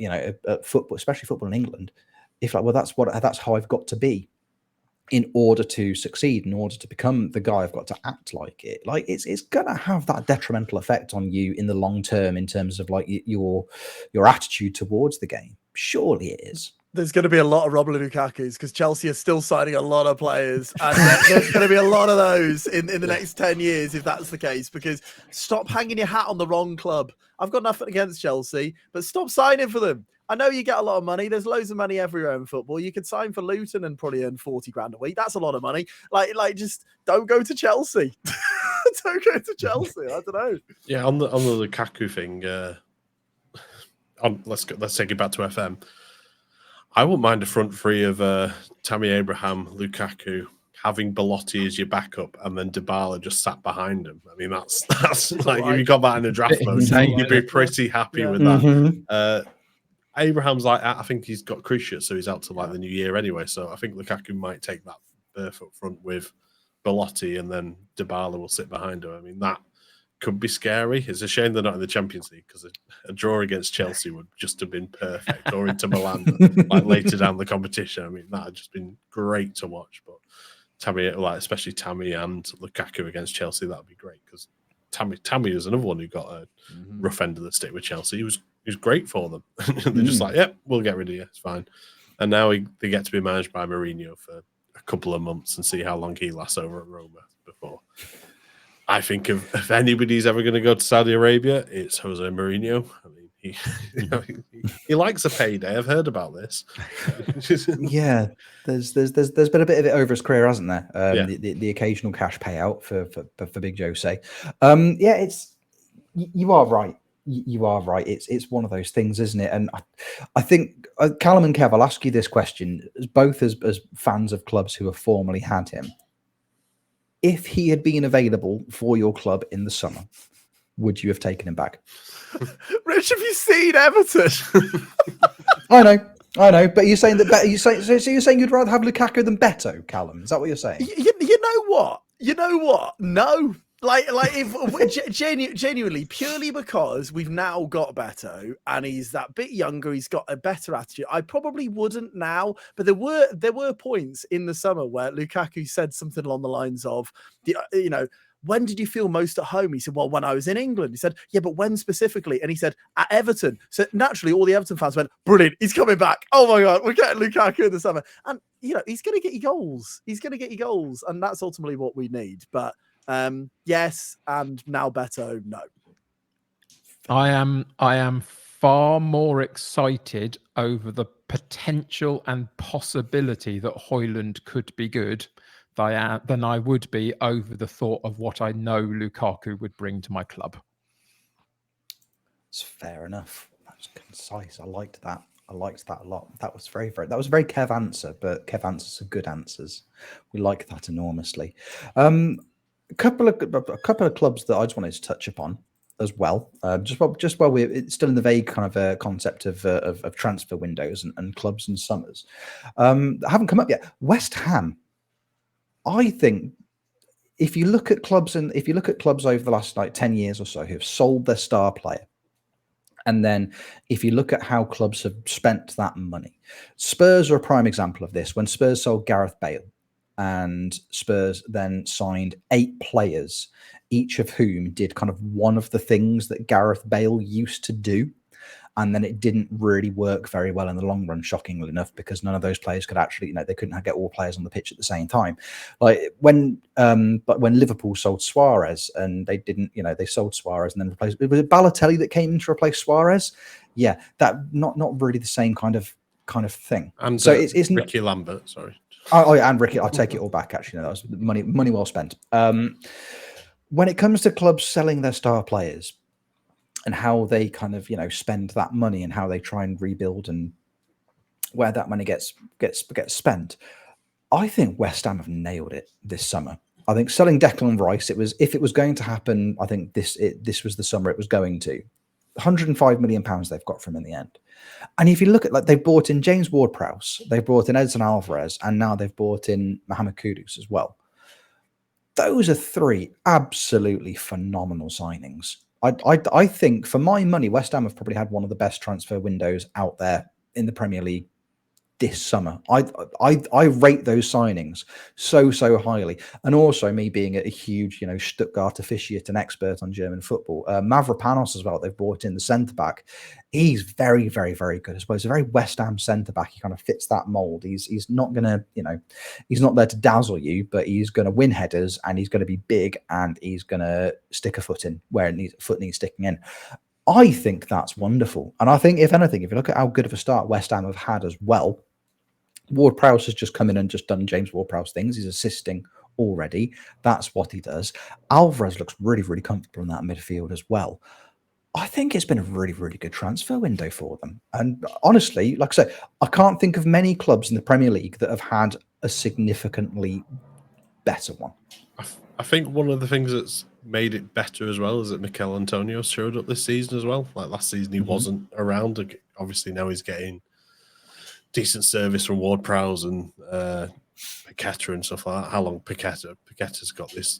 football, especially football in England, that's how I've got to be in order to succeed, in order to become the guy, I've got to act like it. Like, it's gonna have that detrimental effect on you in the long term in terms of your attitude towards the game. Surely it is. There's going to be a lot of Romelu Lukaku's because Chelsea are still signing a lot of players, and there's going to be a lot of those in the next 10 years if that's the case. Because stop hanging your hat on the wrong club. I've got nothing against Chelsea, but stop signing for them. I know you get a lot of money. There's loads of money everywhere in football. You could sign for Luton and probably earn 40 grand a week. That's a lot of money. Just don't go to Chelsea. Don't go to Chelsea. I don't know. Yeah, on the Lukaku thing. Let's take it back to FM. I wouldn't mind a front three of Tammy Abraham, Lukaku, having Belotti as your backup and then Dybala just sat behind him. I mean, that's like if you got that in a draft mode, insane, you'd be isn't it? pretty happy with Mhm. that. Abraham's like, I think he's got cruciate, so he's out to like the new year anyway. So I think Lukaku might take that berth up front with Belotti, and then Dybala will sit behind him. I mean, that could be scary. It's a shame they're not in the Champions League, because a draw against Chelsea would just have been perfect, or into Milan like later down the competition. I mean, that had just been great to watch. But Tammy, like especially Tammy and Lukaku against Chelsea, that would be great, because Tammy is another one who got a rough end of the stick with Chelsea. He was great for them. They're just like, yep, we'll get rid of you. It's fine. And now they get to be managed by Mourinho for a couple of months and see how long he lasts over at Roma before. I think if anybody's ever going to go to Saudi Arabia, it's Jose Mourinho. I mean, he likes a payday. I've heard about this. Yeah, there's been a bit of it over his career, hasn't there? Yeah. The occasional cash payout for Big Jose. Yeah, you are right. You are right. It's one of those things, isn't it? And I think Callum and Kev, I'll ask you this question, both as fans of clubs who have formerly had him. If he had been available for your club in the summer, would you have taken him back? Rich, have you seen Everton? I know, but you're saying that so you're saying you'd rather have Lukaku than Beto, Callum? Is that what you're saying? You know what? No. Like if genuinely, purely because we've now got Beto and he's that bit younger, he's got a better attitude. I probably wouldn't now, but there were points in the summer where Lukaku said something along the lines of, when did you feel most at home? He said, well, when I was in England. He said, yeah, but when specifically? And he said, at Everton. So naturally, all the Everton fans went, brilliant, he's coming back. Oh my God, we're getting Lukaku in the summer. And, he's going to get you goals. And that's ultimately what we need. But yes, and now Beto, no. I am far more excited over the potential and possibility that Højlund could be good than I would be over the thought of what I know Lukaku would bring to my club. It's fair enough. That's concise. I liked that a lot. That was very that was a very Kev answer, but Kev answers are good answers. We like that enormously. A couple of clubs that I just wanted to touch upon as well. Just while we're still in the vague kind of concept of transfer windows and clubs and summers, haven't come up yet. West Ham. I think if you look at clubs over the last 10 years or so who have sold their star player, and then if you look at how clubs have spent that money, Spurs are a prime example of this. When Spurs sold Gareth Bale, and Spurs then signed 8 players, each of whom did kind of one of the things that Gareth Bale used to do. And then it didn't really work very well in the long run, shockingly enough, because none of those players could actually, they couldn't get all players on the pitch at the same time. Like when Liverpool sold Suarez, and they didn't, they sold Suarez and then replaced. Was it Balotelli that came in to replace Suarez? Yeah, that not really the same kind of thing. And so it's Ricky Lambert, sorry. Oh yeah, and Ricky, I'll take it all back. Actually, no, that was money well spent. When it comes to clubs selling their star players, and how they kind of spend that money and how they try and rebuild and where that money gets spent, I think West Ham have nailed it this summer. I think selling Declan Rice, if it was going to happen, I think this was the summer it was going to. £105 million they've got from in the end. And if you look at they've brought in James Ward-Prowse, they've brought in Edson Alvarez, and now they've brought in Mohamed Kudus as well. Those are 3 absolutely phenomenal signings. I think for my money, West Ham have probably had one of the best transfer windows out there in the Premier League this summer. I rate those signings so highly, and also me being a huge Stuttgart aficionate and expert on German football. Mavropanos as well. They've brought in the centre back. He's very very good as well. He's a very West Ham centre back. He kind of fits that mold. He's not gonna he's not there to dazzle you, but he's going to win headers, and he's going to be big, and he's going to stick a foot in where foot needs sticking in. I think that's wonderful. And I think, if anything, if you look at how good of a start West Ham have had as well, Ward-Prowse has just come in and just done James Ward-Prowse things. He's assisting already. That's what he does. Alvarez looks really, really comfortable in that midfield as well. I think it's been a really, really good transfer window for them. And honestly, like I say, I can't think of many clubs in the Premier League that have had a significantly better one. I think one of the things that's made it better as well is that Mikel Antonio showed up this season as well. Like last season, he wasn't around. Obviously, now he's getting decent service from Ward-Prowse and Paqueta and stuff like that. How long Paqueta's got this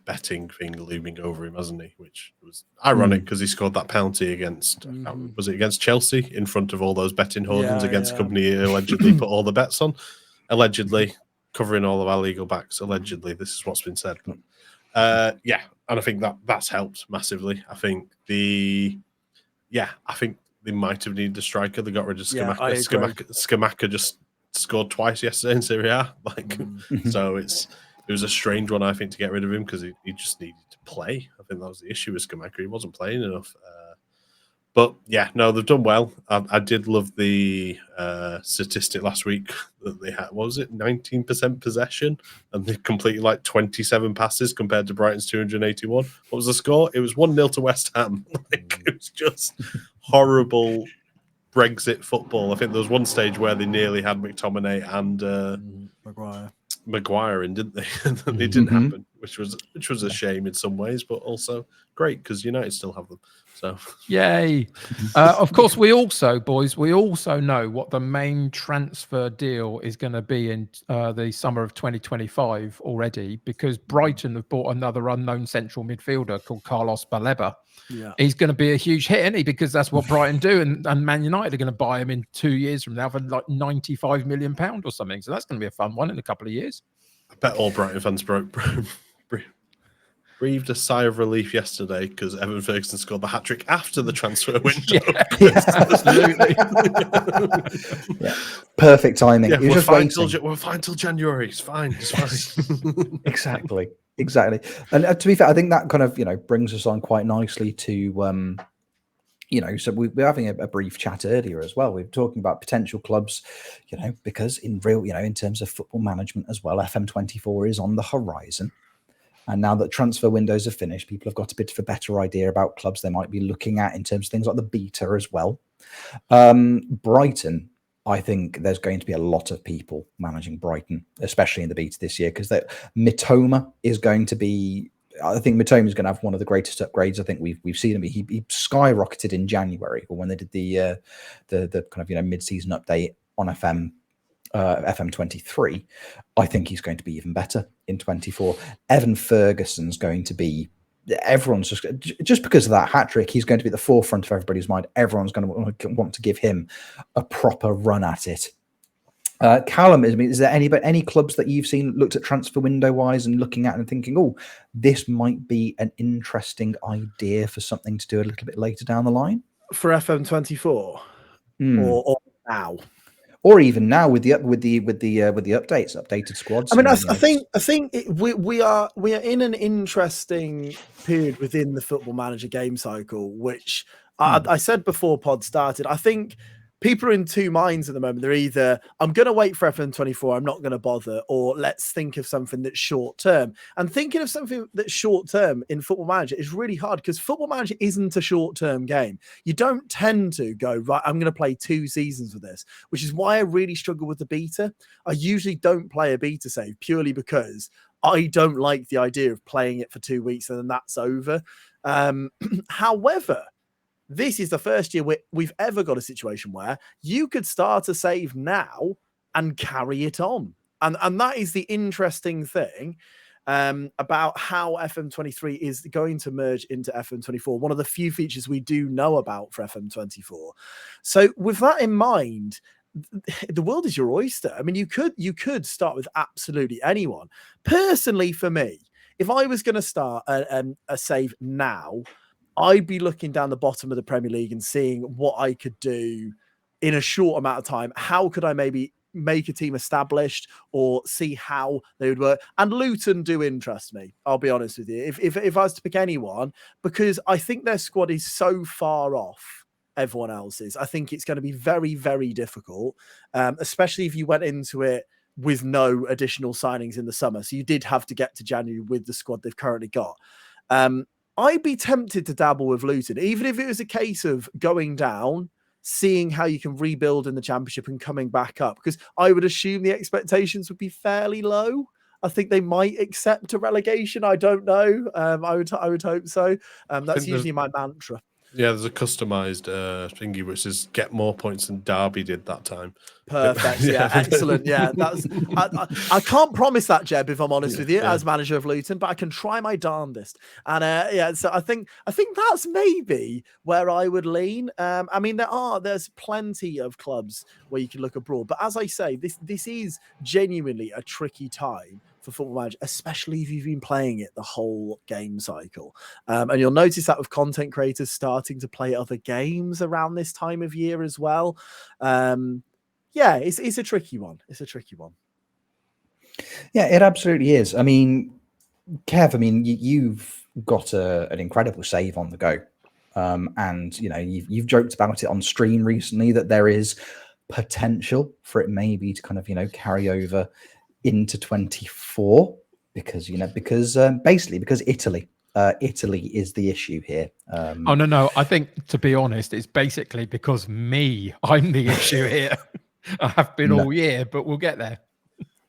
betting thing looming over him, hasn't he? Which was ironic because he scored that penalty against, was it against Chelsea in front of all those betting hoardings against a company he allegedly put all the bets on? Allegedly. Covering all of our legal backs, allegedly. This is what's been said. But, and I think that's helped massively. I think they might have needed a striker. They got rid of Scamacca. Scamacca just scored twice yesterday in Serie A. So it was a strange one, I think, to get rid of him because he just needed to play. I think that was the issue with Scamacca. He wasn't playing enough. But yeah, no, they've done well. I did love the statistic last week that they had. What was it? 19% possession, and they completed like 27 passes compared to Brighton's 281. What was the score? It was 1-0 to West Ham. It was just horrible Brexit football. I think there was one stage where they nearly had McTominay and Maguire in, didn't they? It didn't happen, which was a shame in some ways, but also great because United still have them. So yay! Of course, we also know what the main transfer deal is going to be in the summer of 2025 already, because Brighton have bought another unknown central midfielder called Carlos Baleba. Yeah, he's going to be a huge hit, isn't he? Because that's what Brighton do, and Man United are going to buy him in 2 years from now for like £95 million or something. So that's going to be a fun one in a couple of years. I bet all Brighton fans breathed a sigh of relief yesterday because Evan Ferguson scored the hat-trick after the transfer window. Absolutely. Perfect timing. Yeah, we're fine till January. It's fine. Exactly. And to be fair, I think that kind of brings us on quite nicely to so we're having a brief chat earlier as well. We were talking about potential clubs, because in real, in terms of football management as well, FM24 is on the horizon. And now that transfer windows are finished, people have got a bit of a better idea about clubs they might be looking at in terms of things like the beta as well. Brighton, I think there's going to be a lot of people managing Brighton, especially in the beta this year, because Mitoma is going to be. I think Mitoma is going to have one of the greatest upgrades. I think we've seen him. He skyrocketed in January, or when they did the kind of mid-season update on FM23. I think he's going to be even better in 24. Evan Ferguson's going to be. Everyone's just because of that hat trick, he's going to be at the forefront of everybody's mind. Everyone's going to want to give him a proper run at it. Callum, is there any clubs that you've seen looked at transfer window wise and looking at and thinking, oh, this might be an interesting idea for something to do a little bit later down the line for FM24 or now, or even now with the updates, updated squads? I mean, I think we are in an interesting period within the Football Manager game cycle, which I said before pod started. I think people are in two minds at the moment. They're either, I'm going to wait for FM24, I'm not going to bother, or let's think of something that's short term. And thinking of something that's short term in Football Manager is really hard because Football Manager isn't a short term game. You don't tend to go, right, I'm going to play 2 seasons with this, which is why I really struggle with the beta. I usually don't play a beta save purely because I don't like the idea of playing it for 2 weeks and then that's over. However, this is the first year we've ever got a situation where you could start a save now and carry it on. And that is the interesting thing about how FM23 is going to merge into FM24. One of the few features we do know about for FM24. So with that in mind, the world is your oyster. I mean, you could start with absolutely anyone. Personally, for me, if I was going to start a save now, I'd be looking down the bottom of the Premier League and seeing what I could do in a short amount of time. How could I maybe make a team established or see how they would work? And Luton do interest me, I'll be honest with you. If I was to pick anyone, because I think their squad is so far off everyone else's, I think it's going to be very, very difficult, especially if you went into it with no additional signings in the summer. So you did have to get to January with the squad they've currently got. I'd be tempted to dabble with Luton, even if it was a case of going down, seeing how you can rebuild in the Championship and coming back up, because I would assume the expectations would be fairly low. I think they might accept a relegation. I don't know. I would hope so. That's usually my mantra. Yeah, there's a customized thingy which says get more points than Derby did that time. Perfect. Yeah, excellent. Yeah, that's. I can't promise that, Jeb, if I'm honest with you, as manager of Luton, but I can try my darndest. And yeah, so I think that's maybe where I would lean. I mean, there's plenty of clubs where you can look abroad, but as I say, this is genuinely a tricky time for Football Manager, especially if you've been playing it the whole game cycle. And you'll notice that with content creators starting to play other games around this time of year as well. Yeah, it's a tricky one. It's a tricky one. Yeah, it absolutely is. I mean, Kev, I mean, you've got an incredible save on the go. And, you know, you've joked about it on stream recently that there is potential for it maybe to kind of, you know, carry over into 24 because, you know, basically because Italy is the issue here. Oh, no. I think, to be honest, it's basically because I'm the issue here. I have been all year, but we'll get there.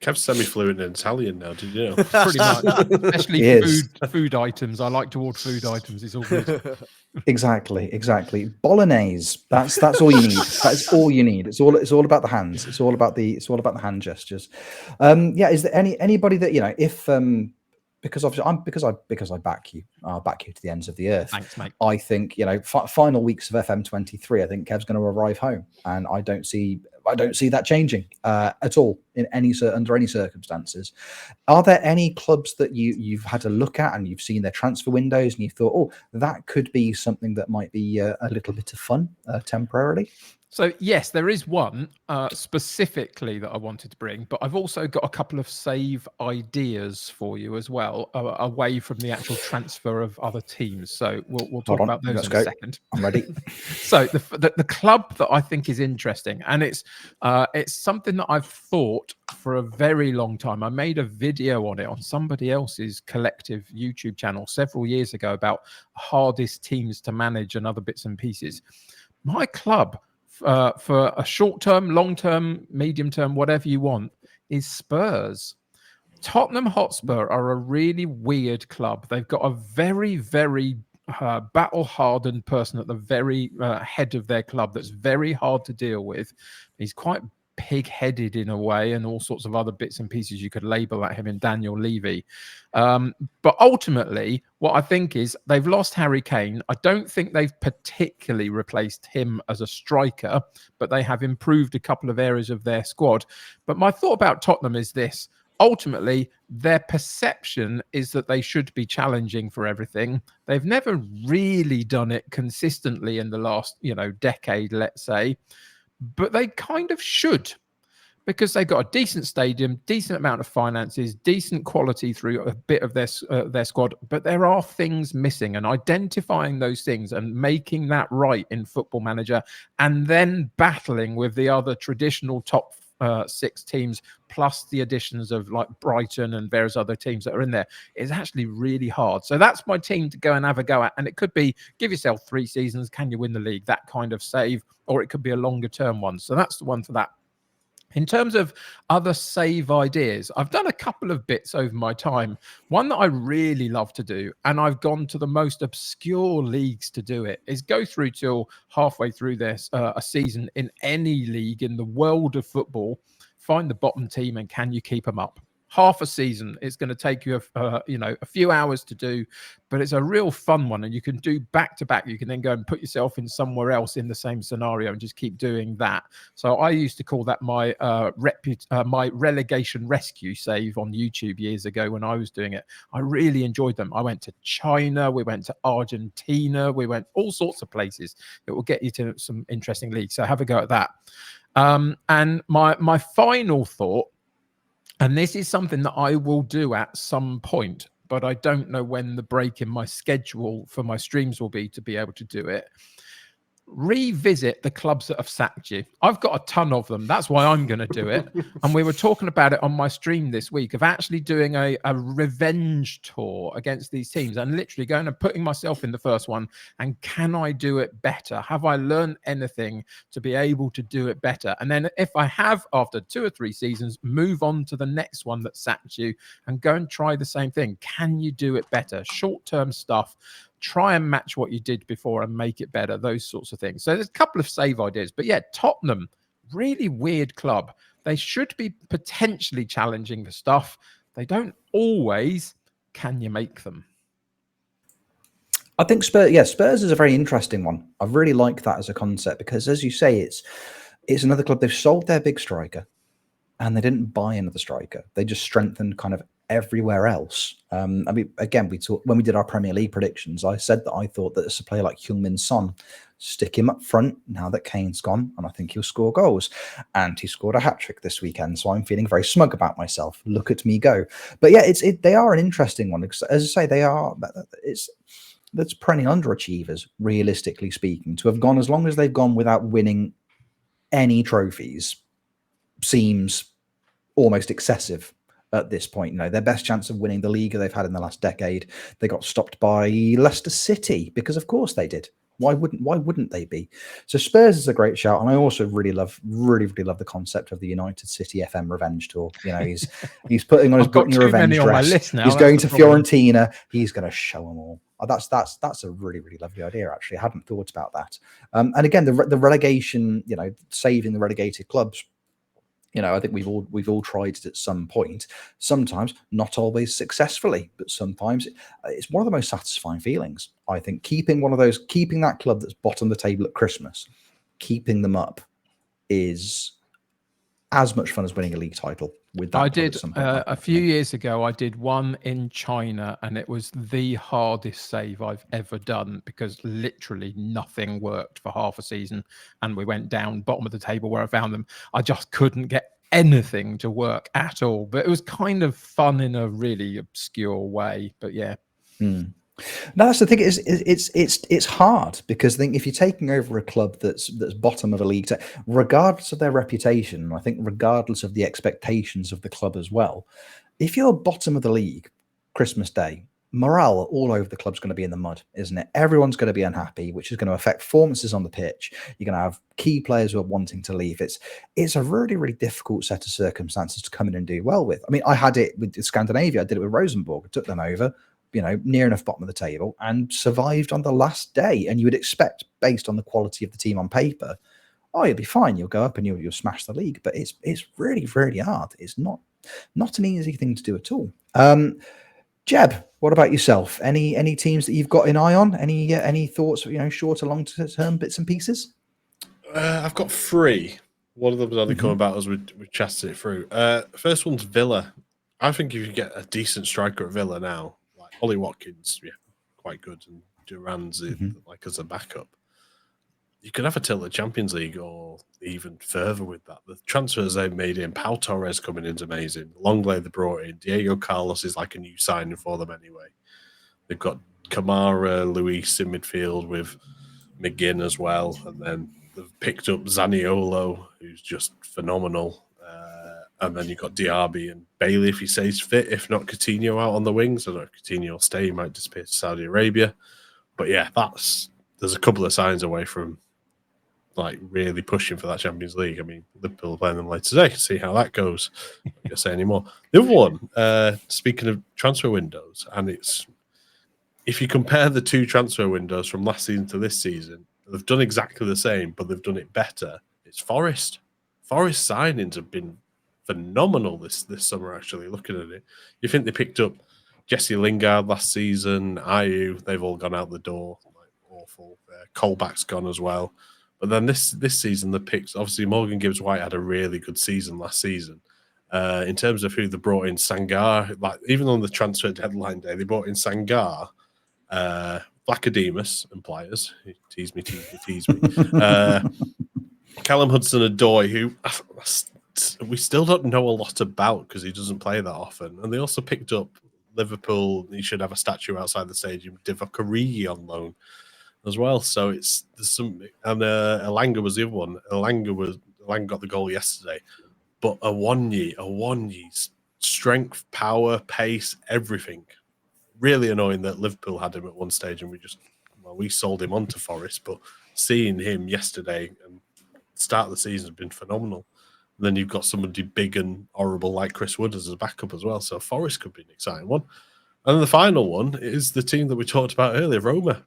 Kev's semi-fluent in Italian now, did you know? Pretty much. Especially food items. I like to order food items. It's all good. Exactly. Bolognese. That's all you need. That's all you need. It's all about the hands. It's all about the hand gestures. Yeah. Is there anybody that, you know, if because obviously because I back you to the ends of the earth. Thanks, mate. I think, you know, final weeks of FM23. I think Kev's going to arrive home, and I don't see that changing at all under any circumstances. Are there any clubs that you've had a look at and you've seen their transfer windows and you thought, oh, that could be something that might be a little bit of fun temporarily? So, yes, there is one specifically that I wanted to bring, but I've also got a couple of save ideas for you as well, away from the actual transfer of other teams. So we'll talk about those in a second. I'm ready. So the club that I think is interesting, and it's something that I've thought for a very long time. I made a video on it on somebody else's collective YouTube channel several years ago about hardest teams to manage and other bits and pieces. My club, for a short-term, long-term, medium-term, whatever you want, is Spurs. Tottenham Hotspur are a really weird club. They've got a very, very battle-hardened person at the very head of their club that's very hard to deal with. He's quite pig-headed in a way, and all sorts of other bits and pieces you could label at him in Daniel Levy. But ultimately, what I think is they've lost Harry Kane. I don't think they've particularly replaced him as a striker, but they have improved a couple of areas of their squad. But my thought about Tottenham is this. Ultimately, their perception is that they should be challenging for everything. They've never really done it consistently in the last, decade, let's say. But they kind of should, because they've got a decent stadium, decent amount of finances, decent quality through a bit of their squad. But there are things missing, and identifying those things and making that right in Football Manager, and then battling with the other traditional top 6 teams, plus the additions of like Brighton and various other teams that are in there, is actually really hard. So that's my team to go and have a go at. And it could be, give yourself 3 seasons, can you win the league? That kind of save, or it could be a longer term one. So that's the one for that. In terms of other save ideas, I've done a couple of bits over my time. One that I really love to do, and I've gone to the most obscure leagues to do it, is go through till halfway through this a season in any league in the world of football, find the bottom team, and can you keep them up? Half a season. It's going to take you a few hours to do, but it's a real fun one, and you can do back to back. You can then go and put yourself in somewhere else in the same scenario and just keep doing that. So I used to call that my my relegation rescue save on YouTube years ago when I was doing it. I really enjoyed them. I went to China, we went to Argentina, we went all sorts of places. It will get you to some interesting leagues. So have a go at that. And my final thought, and this is something that I will do at some point, but I don't know when the break in my schedule for my streams will be to be able to do it. revisit the clubs that have sacked you. I've got a ton of them. That's why I'm going to do it. And we were talking about it on my stream this week of actually doing a revenge tour against these teams and literally going and putting myself in the first one. And can I do it better? Have I learned anything to be able to do it better? And then if I have, after 2 or 3 seasons, move on to the next one that sacked you and go and try the same thing. Can you do it better? Short-term stuff. Try and match what you did before and make it better, those sorts of things. So there's a couple of save ideas. But yeah, Tottenham, really weird club. They should be potentially challenging for stuff. They don't always. Can you make them? I think Spurs is a very interesting one. I really like that as a concept because, as you say, it's another club. They've sold their big striker and they didn't buy another striker. They just strengthened kind of everywhere else. I mean, again, when we did our Premier League predictions, I said that I thought that a player like Heung-min Son, stick him up front now that Kane's gone, and I think he'll score goals. And he scored a hat-trick this weekend, so I'm feeling very smug about myself. Look at me go. But yeah, they are an interesting one. As I say, that's perennial underachievers, realistically speaking. To have gone as long as they've gone without winning any trophies seems almost excessive at this point. You know, their best chance of winning the league they've had in the last decade, they got stopped by Leicester City because of course they did. Why wouldn't they be? So Spurs is a great shout, and I also really love the concept of the United City FM revenge tour. You know, he's putting on his Britney revenge dress. He's going to Fiorentina. He's going to show them all. Oh, that's a really, really lovely idea. Actually, I hadn't thought about that. And again, the relegation, you know, saving the relegated clubs. You know, I think we've all tried it at some point. Sometimes not always successfully, but sometimes it's one of the most satisfying feelings. I think keeping that club that's bottom of the table at Christmas, keeping them up is as much fun as winning a league title. With that, I did a few years ago. I did one in China, and it was the hardest save I've ever done because literally nothing worked for half a season, and we went down bottom of the table where I found them. I just couldn't get anything to work at all. But it was kind of fun in a really obscure way. But yeah. No, that's the thing. It's hard because I think if you're taking over a club that's bottom of a league, regardless of their reputation, I think regardless of the expectations of the club as well, if you're bottom of the league, Christmas Day, morale all over the club's going to be in the mud, isn't it? Everyone's going to be unhappy, which is going to affect performances on the pitch. You're going to have key players who are wanting to leave. It's a really, really difficult set of circumstances to come in and do well with. I mean, I had it with Scandinavia. I did it with Rosenborg. I took them over, you know, near enough bottom of the table and survived on the last day. And you would expect, based on the quality of the team on paper, oh, you'll be fine. You'll go up and you'll smash the league. But it's really, really hard. It's not an easy thing to do at all. Jeb, what about yourself? Any teams that you've got an eye on? Any thoughts, you know, short or long term bits and pieces? I've got 3. One of them is only come about as we chatted it through. First one's Villa. I think if you get a decent striker at Villa now, Ollie Watkins, yeah, quite good, and Duran's like as a backup, you could have a tilt at Champions League or even further with that. The transfers they've made in, Pau Torres coming in is amazing. Longley they brought in. Diego Carlos is like a new signing for them anyway. They've got Kamara, Luis in midfield with McGinn as well, and then they've picked up Zaniolo, who's just phenomenal. And then you've got Diaby and Bailey if he stays fit. If not, Coutinho out on the wings. I don't know if Coutinho will stay. He might disappear to Saudi Arabia. But yeah, there's a couple of signs away from like really pushing for that Champions League. I mean, Liverpool are playing them later today. See how that goes. I'm not going to say anymore. The other one, speaking of transfer windows, and it's if you compare the 2 transfer windows from last season to this season, they've done exactly the same, but they've done it better. It's Forest. Forest signings have been phenomenal this summer, actually, looking at it. You think they picked up Jesse Lingard last season, Ayew, they've all gone out the door. Like, awful. Colback's gone as well. But then this season, the picks, obviously Morgan Gibbs-White had a really good season last season. In terms of who they brought in, Sangar, like even on the transfer deadline day, they brought in Sangar, Vlachodimos and Pliers. Tease me. Callum Hudson-Odoi, who we still don't know a lot about because he doesn't play that often. And they also picked up Liverpool. He should have a statue outside the stadium. Divock Origi on loan. as well. So there's some, and Elanga was the other one. Elanga got the goal yesterday, but a Awoniyi's strength, power, pace, everything. Really annoying that Liverpool had him at one stage and we sold him on to Forest, but seeing him yesterday and start of the season has been phenomenal. And then you've got somebody big and horrible like Chris Wood as a backup as well. So Forest could be an exciting one. And the final one is the team that we talked about earlier, Roma.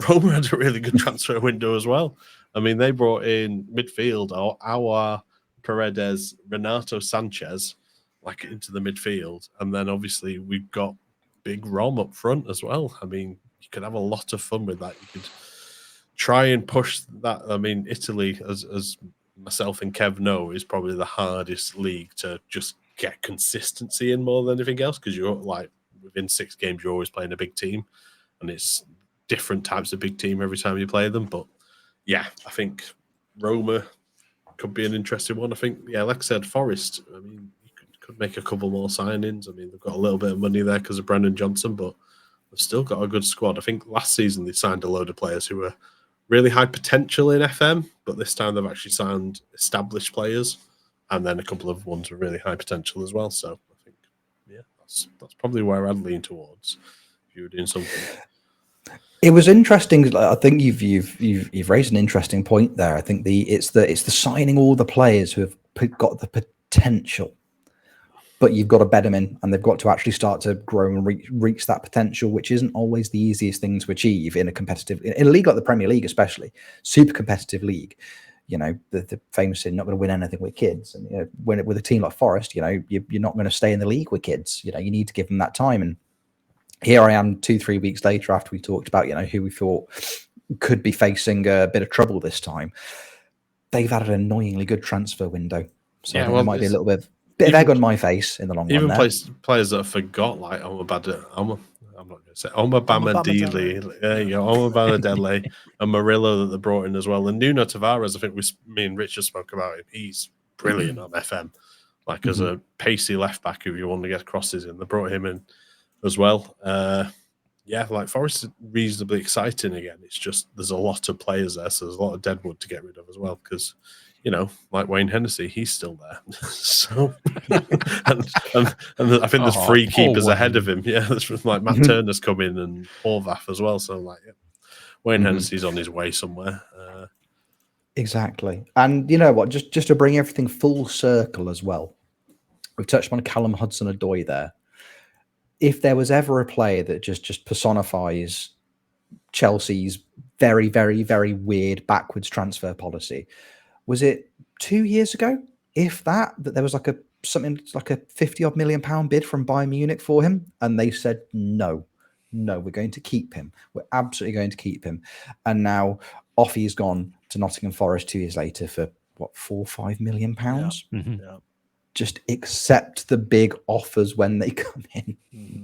Roma had a really good transfer window as well. I mean, they brought in midfield our Paredes, Renato Sanchez, like into the midfield. And then obviously we've got big Rom up front as well. I mean, you could have a lot of fun with that. You could try and push that. I mean, Italy, as myself and Kev know, is probably the hardest league to just get consistency in more than anything else, because you're like, within 6 games, you're always playing a big team, and it's different types of big team every time you play them. But yeah, I think Roma could be an interesting one. I think, yeah, like I said, Forest, I mean, you could make a couple more signings. I mean, they've got a little bit of money there because of Brennan Johnson, but they've still got a good squad. I think last season they signed a load of players who were really high potential in FM, but this time they've actually signed established players, and then a couple of ones with really high potential as well. So I think, yeah, that's probably where I'd lean towards if you were doing something. It was interesting. I think you've raised an interesting point there. I think it's the signing all the players who have got the potential, but you've got to bed them in, and they've got to actually start to grow and reach that potential, which isn't always the easiest thing to achieve in a league like the Premier League, especially super competitive league. You know, the famous saying, not going to win anything with kids. And you know, with a team like Forest, you know, you're not going to stay in the league with kids. You know, you need to give them that time. And here I am 2-3 weeks later after we talked about, you know, who we thought could be facing a bit of trouble this time. They've had an annoyingly good transfer window. So yeah, there might be a little bit of egg on my face in the long run. Even players that I forgot, like I'm not going to say Omabama Dele, there you go, Omabama Dele, and Murillo that they brought in as well. And Nuno Tavares, I think me and Richard spoke about him. He's brilliant on FM, like as a pacey left back who you want to get crosses in. They brought him in as well. Yeah, like Forest is reasonably exciting again. It's just there's a lot of players there, so there's a lot of deadwood to get rid of as well, because, you know, like Wayne Hennessy, he's still there. So, and I think there's 3 keepers ahead of him. Yeah, that's like Matt Turner's come in and Horvath as well. So, like, yeah, Wayne Hennessy's on his way somewhere. Exactly. And you know what? Just to bring everything full circle as well, we've touched on Callum Hudson-Odoi there. If there was ever a player that just personifies Chelsea's very, very, very weird backwards transfer policy, was it 2 years ago, if that there was something like a 50-odd million pound bid from Bayern Munich for him, and they said no, we're going to keep him. We're absolutely going to keep him. And now off he's gone to Nottingham Forest 2 years later for what, 4 or 5 million pounds. Yeah. Just accept the big offers when they come in.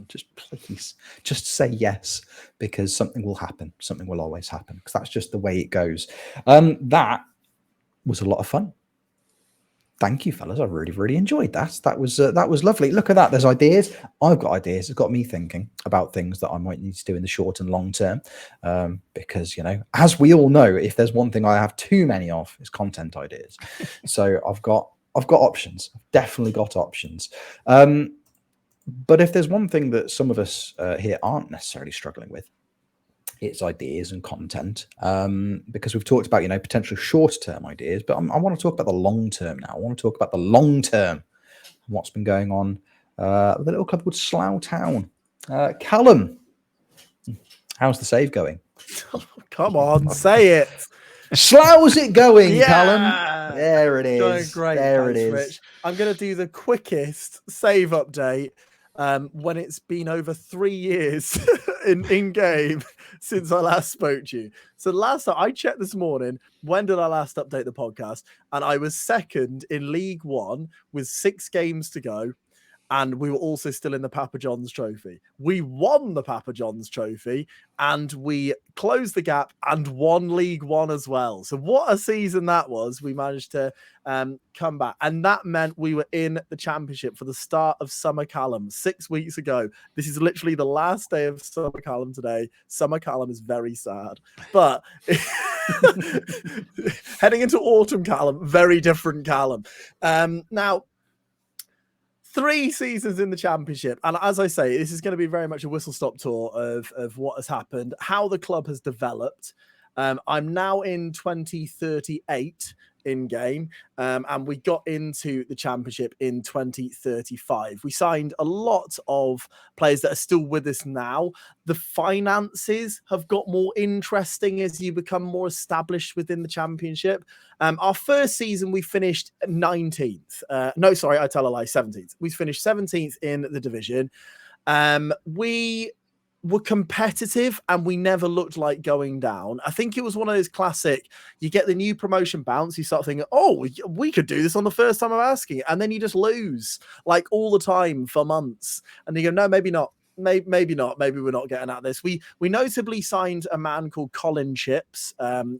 Just please, just say yes, because something will happen. Something will always happen, because that's just the way it goes. That was a lot of fun. Thank you, fellas. I really, really enjoyed that. That was lovely. Look at that. There's ideas. I've got ideas. It's got me thinking about things that I might need to do in the short and long term. Because, you know, as we all know, if there's one thing I have too many of, is content ideas. So I've got options. I've definitely got options. But if there's one thing that some of us here aren't necessarily struggling with, it's ideas and content. Because we've talked about, you know, potential short-term ideas, but I want to talk about the long term now. I want to talk about the long term, what's been going on with a little club called Slough Town. Callum, how's the save going? Come on, say it. How's it going, Callum? There it is. Going great. There Thanks, it is. Rich. I'm going to do the quickest save update when it's been over 3 years in game since I last spoke to you. So last time I checked this morning, when did I last update the podcast? And I was second in League One with 6 games to go. and we were also still in the Papa John's Trophy. We won the Papa John's Trophy, and we closed the gap and won League One as well. So what a season that was. We managed to come back, and that meant we were in the Championship for the start of Summer Callum 6 weeks ago. This is literally the last day of Summer Callum today. Summer Callum is very sad, but heading into Autumn Callum, very different Callum. Now, 3 seasons in the Championship. And as I say, this is going to be very much a whistle-stop tour of what has happened, how the club has developed. I'm now in 2038 in-game, and we got into the Championship in 2035. We signed a lot of players that are still with us now. The finances have got more interesting as you become more established within the Championship. Our first season, we finished 19th. No, sorry, I tell a lie, 17th. We finished 17th in the division. We were competitive and we never looked like going down. I think it was one of those classic, you get the new promotion bounce, you start thinking, oh, we could do this on the first time of asking, and then you just lose like all the time for months. And you go, no, maybe not. Maybe not. Maybe we're not getting at this. We notably signed a man called Colin Chips.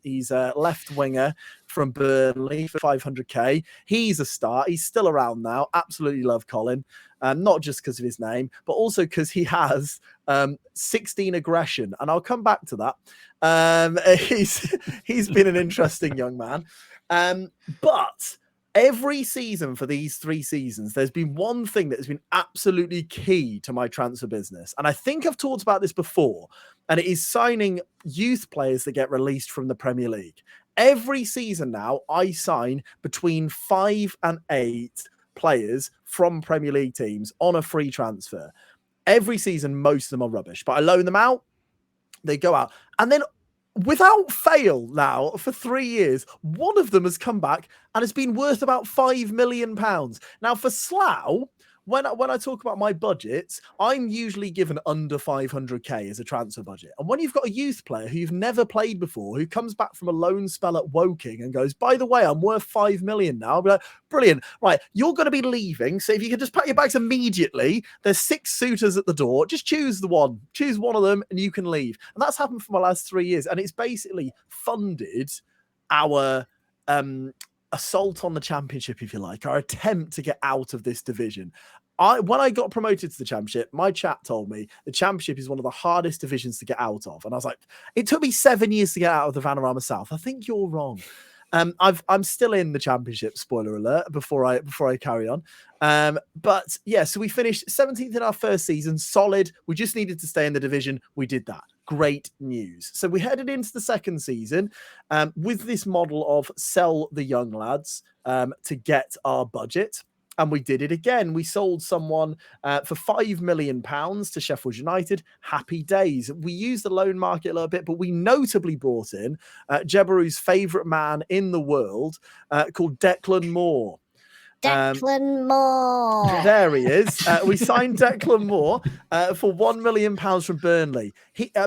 He's a left winger from Burnley for 500k. He's a star. He's still around now. Absolutely love Colin. Not just because of his name, but also because he has 16 aggression, and I'll come back to that. He's been an interesting young man, but every season for these 3 seasons, there's been one thing that has been absolutely key to my transfer business. And I think I've talked about this before, and it is signing youth players that get released from the Premier League. Every season now, I sign between 5 and 8 players from Premier League teams on a free transfer. Every season, most of them are rubbish, but I loan them out, they go out. And then without fail now, for 3 years, one of them has come back and has been worth about £5 million. Now, for Slough, when I talk about my budgets, I'm usually given under 500k as a transfer budget. And when you've got a youth player who you've never played before, who comes back from a loan spell at Woking and goes, by the way, I'm worth 5 million now, I'll be like, brilliant. Right, you're going to be leaving. So if you could just pack your bags immediately, there's 6 suitors at the door. Just choose one of them and you can leave. And that's happened for my last 3 years. And it's basically funded our assault on the Championship, if you like, our attempt to get out of this division. When I got promoted to the Championship, my chat told me the Championship is one of the hardest divisions to get out of. And I was like, it took me 7 years to get out of the Vanarama South. I think you're wrong. I'm still in the Championship, spoiler alert, before I carry on. But yeah, so we finished 17th in our first season, solid. We just needed to stay in the division. We did that. Great news. So we headed into the second season with this model of sell the young lads to get our budget. And we did it again. We sold someone for £5 million to Sheffield United. Happy days. We used the loan market a little bit, but we notably brought in Jebaru's favourite man in the world called Declan Moore. Declan Moore. There he is. We signed Declan Moore for £1 million from Burnley.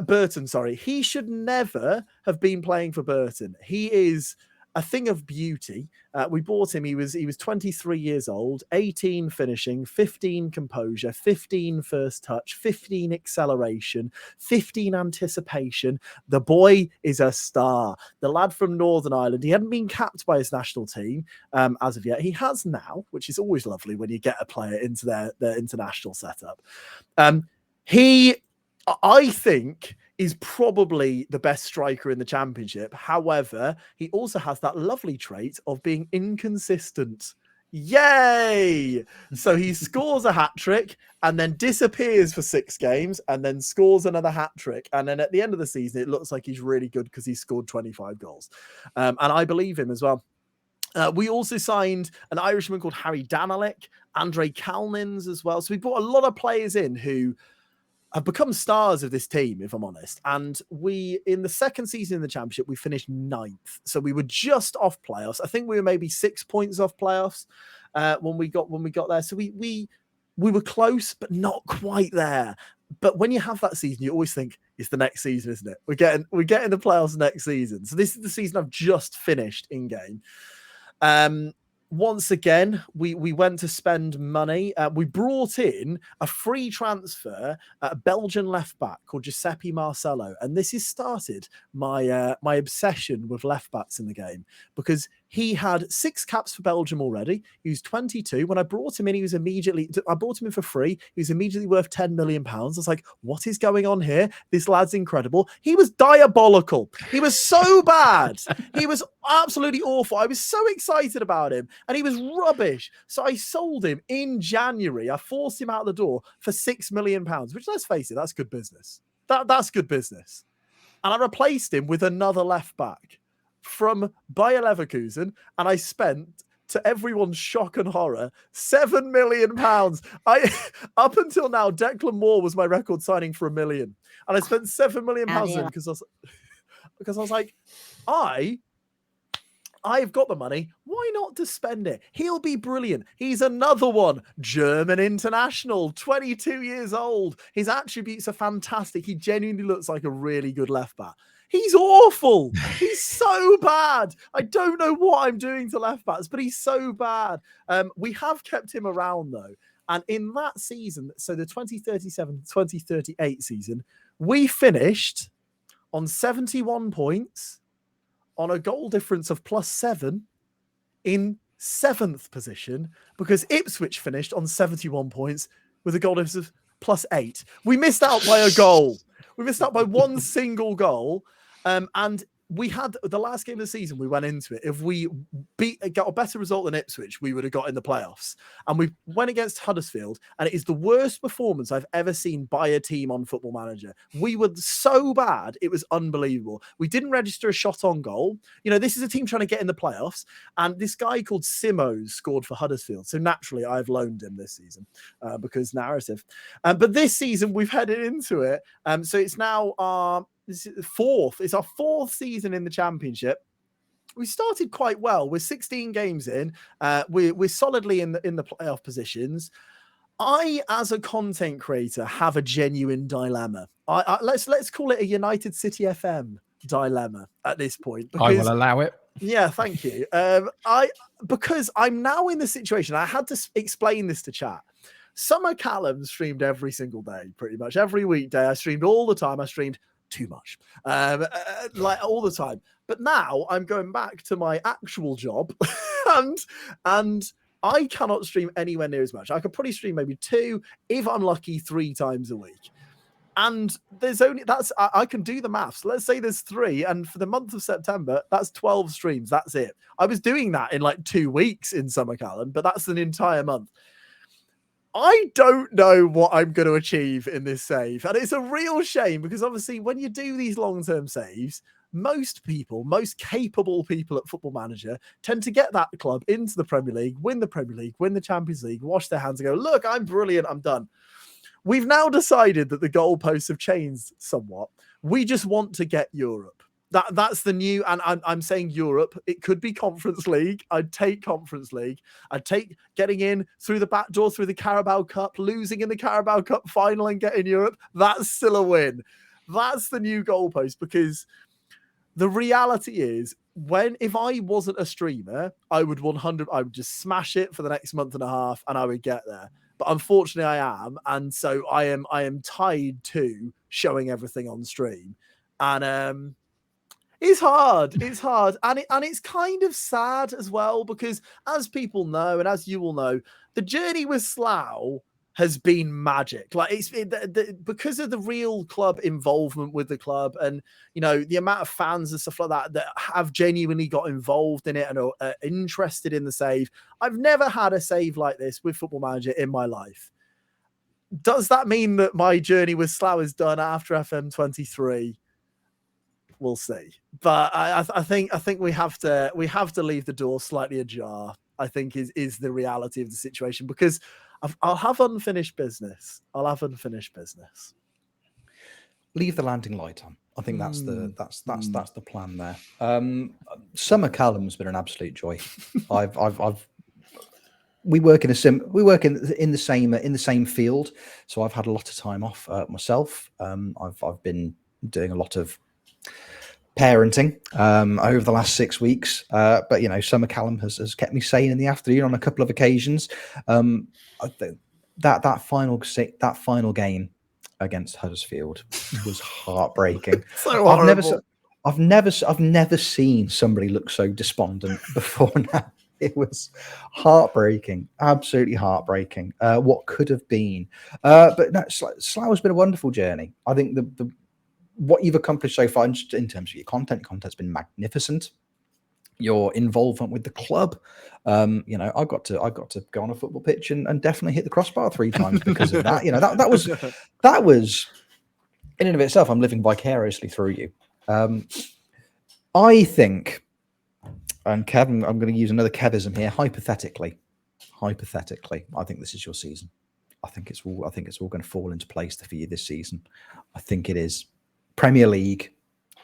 Burton, sorry. He should never have been playing for Burton. He is a thing of beauty. We bought him. He was 23 years old, 18 finishing, 15 composure, 15 first touch, 15 acceleration, 15 anticipation. The boy is a star. The lad from Northern Ireland. He hadn't been capped by his national team as of yet. He has now, which is always lovely when you get a player into their international setup. I think, is probably the best striker in the Championship. However, he also has that lovely trait of being inconsistent. Yay! So he scores a hat-trick and then disappears for 6 games and then scores another hat-trick. And then at the end of the season, it looks like he's really good because he scored 25 goals. And I believe him as well. We also signed an Irishman called Harry Danilek, Andre Kalnins as well. So we brought a lot of players in who have become stars of this team, if I'm honest. And we, in the second season in the Championship, we finished 9th. So we were just off playoffs. I think we were maybe 6 points off playoffs when we got there. So we were close, but not quite there. But when you have that season, you always think it's the next season, isn't it? We're getting the playoffs next season. So this is the season I've just finished in game. once again, we went to spend money. We brought in a free transfer, a Belgian left back called Giuseppe Marcello, and this has started my my obsession with left backs in the game, because he had 6 caps for Belgium already. He was 22. When I brought him in, I brought him in for free. He was immediately worth £10 million. I was like, what is going on here? This lad's incredible. He was diabolical. He was so bad. He was absolutely awful. I was so excited about him, and he was rubbish. So I sold him in January. I forced him out the door for £6 million, which, let's face it, that's good business. That's good business. And I replaced him with another left back from Bayer Leverkusen, and I spent, to everyone's shock and horror, £7 million. Up until now, Declan Moore was my record signing for £1 million, and I spent £7 million on him because I was like, I've got the money. Why not to spend it? He'll be brilliant. He's another one. German international, 22 years old. His attributes are fantastic. He genuinely looks like a really good left back. He's awful. He's so bad. I don't know what I'm doing to left backs, but he's so bad. We have kept him around, though. And in that season, so the 2037-2038 season, we finished on 71 points, on a goal difference of +7, in 7th position, because Ipswich finished on 71 points with a goal difference of +8. We missed out by a goal. We missed out by one single goal. And we had the last game of the season, we went into it. If we got a better result than Ipswich, we would have got in the playoffs. And we went against Huddersfield, and it is the worst performance I've ever seen by a team on Football Manager. We were so bad, it was unbelievable. We didn't register a shot on goal. You know, this is a team trying to get in the playoffs, and this guy called Simos scored for Huddersfield. So naturally, I've loaned him this season because narrative. But this season, we've headed into it. So it's now this is fourth. It's our 4th season in the Championship. We started quite well. We're 16 games in. We're solidly in the playoff positions. I, as a content creator, have a genuine dilemma. Let's call it a United City FM dilemma at this point. I will allow it. Yeah, thank you. Because I'm now in the situation. I had to explain this to chat. Summer Callum streamed every single day, pretty much every weekday. I streamed all the time. I streamed too much, like all the time. But now I'm going back to my actual job, and I cannot stream anywhere near as much. I could probably stream maybe 2, if I'm lucky, 3 times a week. And there's only I can do the maths. Let's say there's 3, and for the month of September, that's 12 streams. That's it. I was doing that in like 2 weeks in Summer Callum, but that's an entire month. I don't know what I'm going to achieve in this save. And it's a real shame, because obviously when you do these long-term saves, most capable people at Football Manager tend to get that club into the Premier League, win the Champions League, wash their hands and go, look, I'm brilliant, I'm done. We've now decided that the goalposts have changed somewhat. We just want to get Europe. That's the new, and I'm saying Europe. It could be Conference League. I'd take Conference League. I'd take getting in through the back door through the Carabao Cup, losing in the Carabao Cup final and getting Europe. That's still a win. That's the new goalpost, because the reality is, if I wasn't a streamer, I would just smash it for the next month and a half, and I would get there. But unfortunately, I am, and so I am tied to showing everything on stream, and it's hard. And it's kind of sad as well, because as people know, and as you will know, the journey with Slough has been magic. Like because of the real club involvement with the club, and you know, the amount of fans and stuff like that have genuinely got involved in it and are interested in the save. I've never had a save like this with Football Manager in my life. Does that mean that my journey with Slough is done after FM23? We'll see, but I think we have to leave the door slightly ajar. I think is the reality of the situation, because I'll have unfinished business. Leave the landing light on. I think that's the plan there. Summer Callum's been an absolute joy. We work in the same field, so I've had a lot of time off myself. I've been doing a lot of parenting over the last 6 weeks. But, you know, Summer Callum has kept me sane in the afternoon on a couple of occasions. That final game against Huddersfield was heartbreaking. So horrible. I've never seen somebody look so despondent before now. It was heartbreaking, absolutely heartbreaking. What could have been, but no, Slough has been a wonderful journey. I think the what you've accomplished so far in terms of your content's been magnificent. Your involvement with the club, you know, I got to go on a football pitch and definitely hit the crossbar 3 times because of that. You know, that was in and of itself. I'm living vicariously through you. I think, and Kevin, I'm going to use another Kevism here. Hypothetically, I think this is your season. I think it's all going to fall into place for you this season. I think it is. Premier League,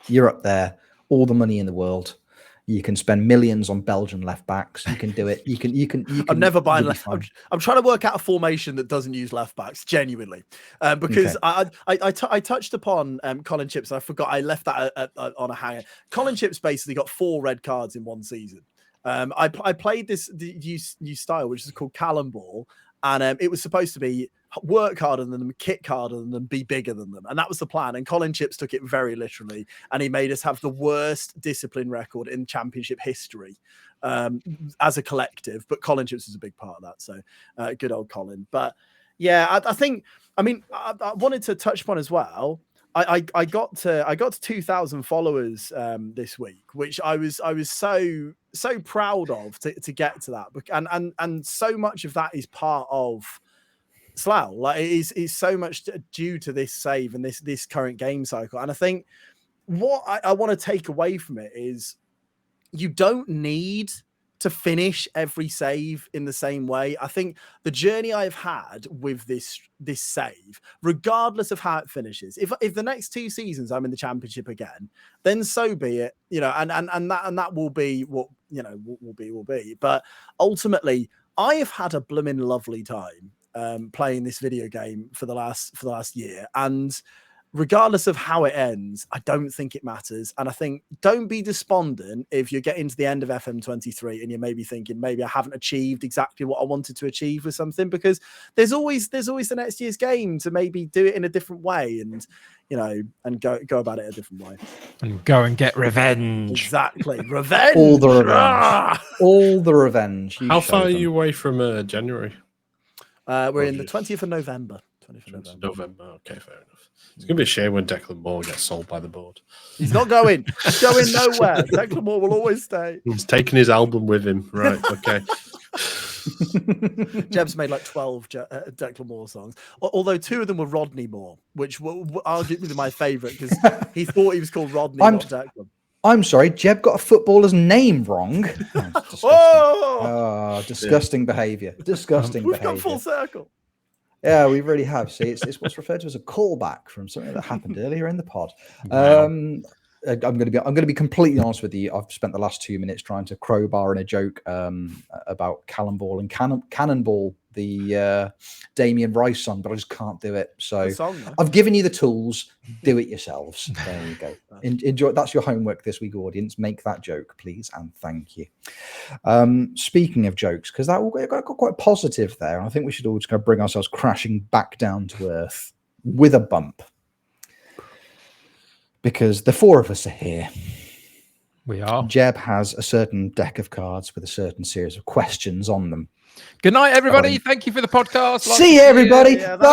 you're up there. All the money in the world. You can spend millions on Belgian left backs. You can do it. You can. I'm never buying left. I'm trying to work out a formation that doesn't use left backs, genuinely, because I touched upon Colin Chips. I forgot I left that on a hanger. Colin Chips basically got 4 red cards in one season. I played this new style, which is called Callum Ball, and it was supposed to be work harder than them, kick harder than them, be bigger than them. And that was the plan. And Colin Chips took it very literally. And he made us have the worst discipline record in championship history as a collective. But Colin Chips was a big part of that. So good old Colin. But yeah, I wanted to touch upon as well. I got to 2,000 followers this week, which I was so proud of to get to that. And so much of that is part of Slough. Like it is so much due to this save and this current game cycle. And I think what I want to take away from it is you don't need to finish every save in the same way. I think the journey I've had with this save, regardless of how it finishes, if the next 2 seasons I'm in the championship again, then so be it. You know, and that will be what, you know, will be. But ultimately, I have had a blooming lovely time playing this video game for the last year, and regardless of how it ends, I don't think it matters. And I think don't be despondent if you're getting to the end of FM23 and you're maybe thinking maybe I haven't achieved exactly what I wanted to achieve with something, because there's always the next year's game to maybe do it in a different way, and you know, and go about it a different way, and go and get revenge. Exactly, revenge. All the revenge. All the revenge. How far are you away from January? We're in the 20th of November. 20th of November. Okay, fair enough. It's going to be a shame when Declan Moore gets sold by the board. He's not going. He's going nowhere. Declan Moore will always stay. He's taking his album with him. Right, okay. Jeb's made like 12 Declan Moore songs, although 2 of them were Rodney Moore, which were arguably my favourite because he thought he was called Rodney, not Declan. I'm sorry, Jeb got a footballer's name wrong. Disgusting behaviour. Disgusting We've behaviour. got full circle. Yeah, we really have. See, it's what's referred to as a callback from something that happened earlier in the pod. Wow. I'm going to be completely honest with you. I've spent the last 2 minutes trying to crowbar in a joke about Callum Ball and Cannonball, the Damien Rice song, but I just can't do it. So I've given you the tools. Do it yourselves. There you go. Enjoy. That's your homework this week, audience. Make that joke, please, and thank you. Speaking of jokes, because that got quite positive there, and I think we should all just kind of bring ourselves crashing back down to earth with a bump. Because the 4 of us are here. We are. Jeb has a certain deck of cards with a certain series of questions on them. Good night, everybody. Thank you for the podcast. See you, everybody. Don't do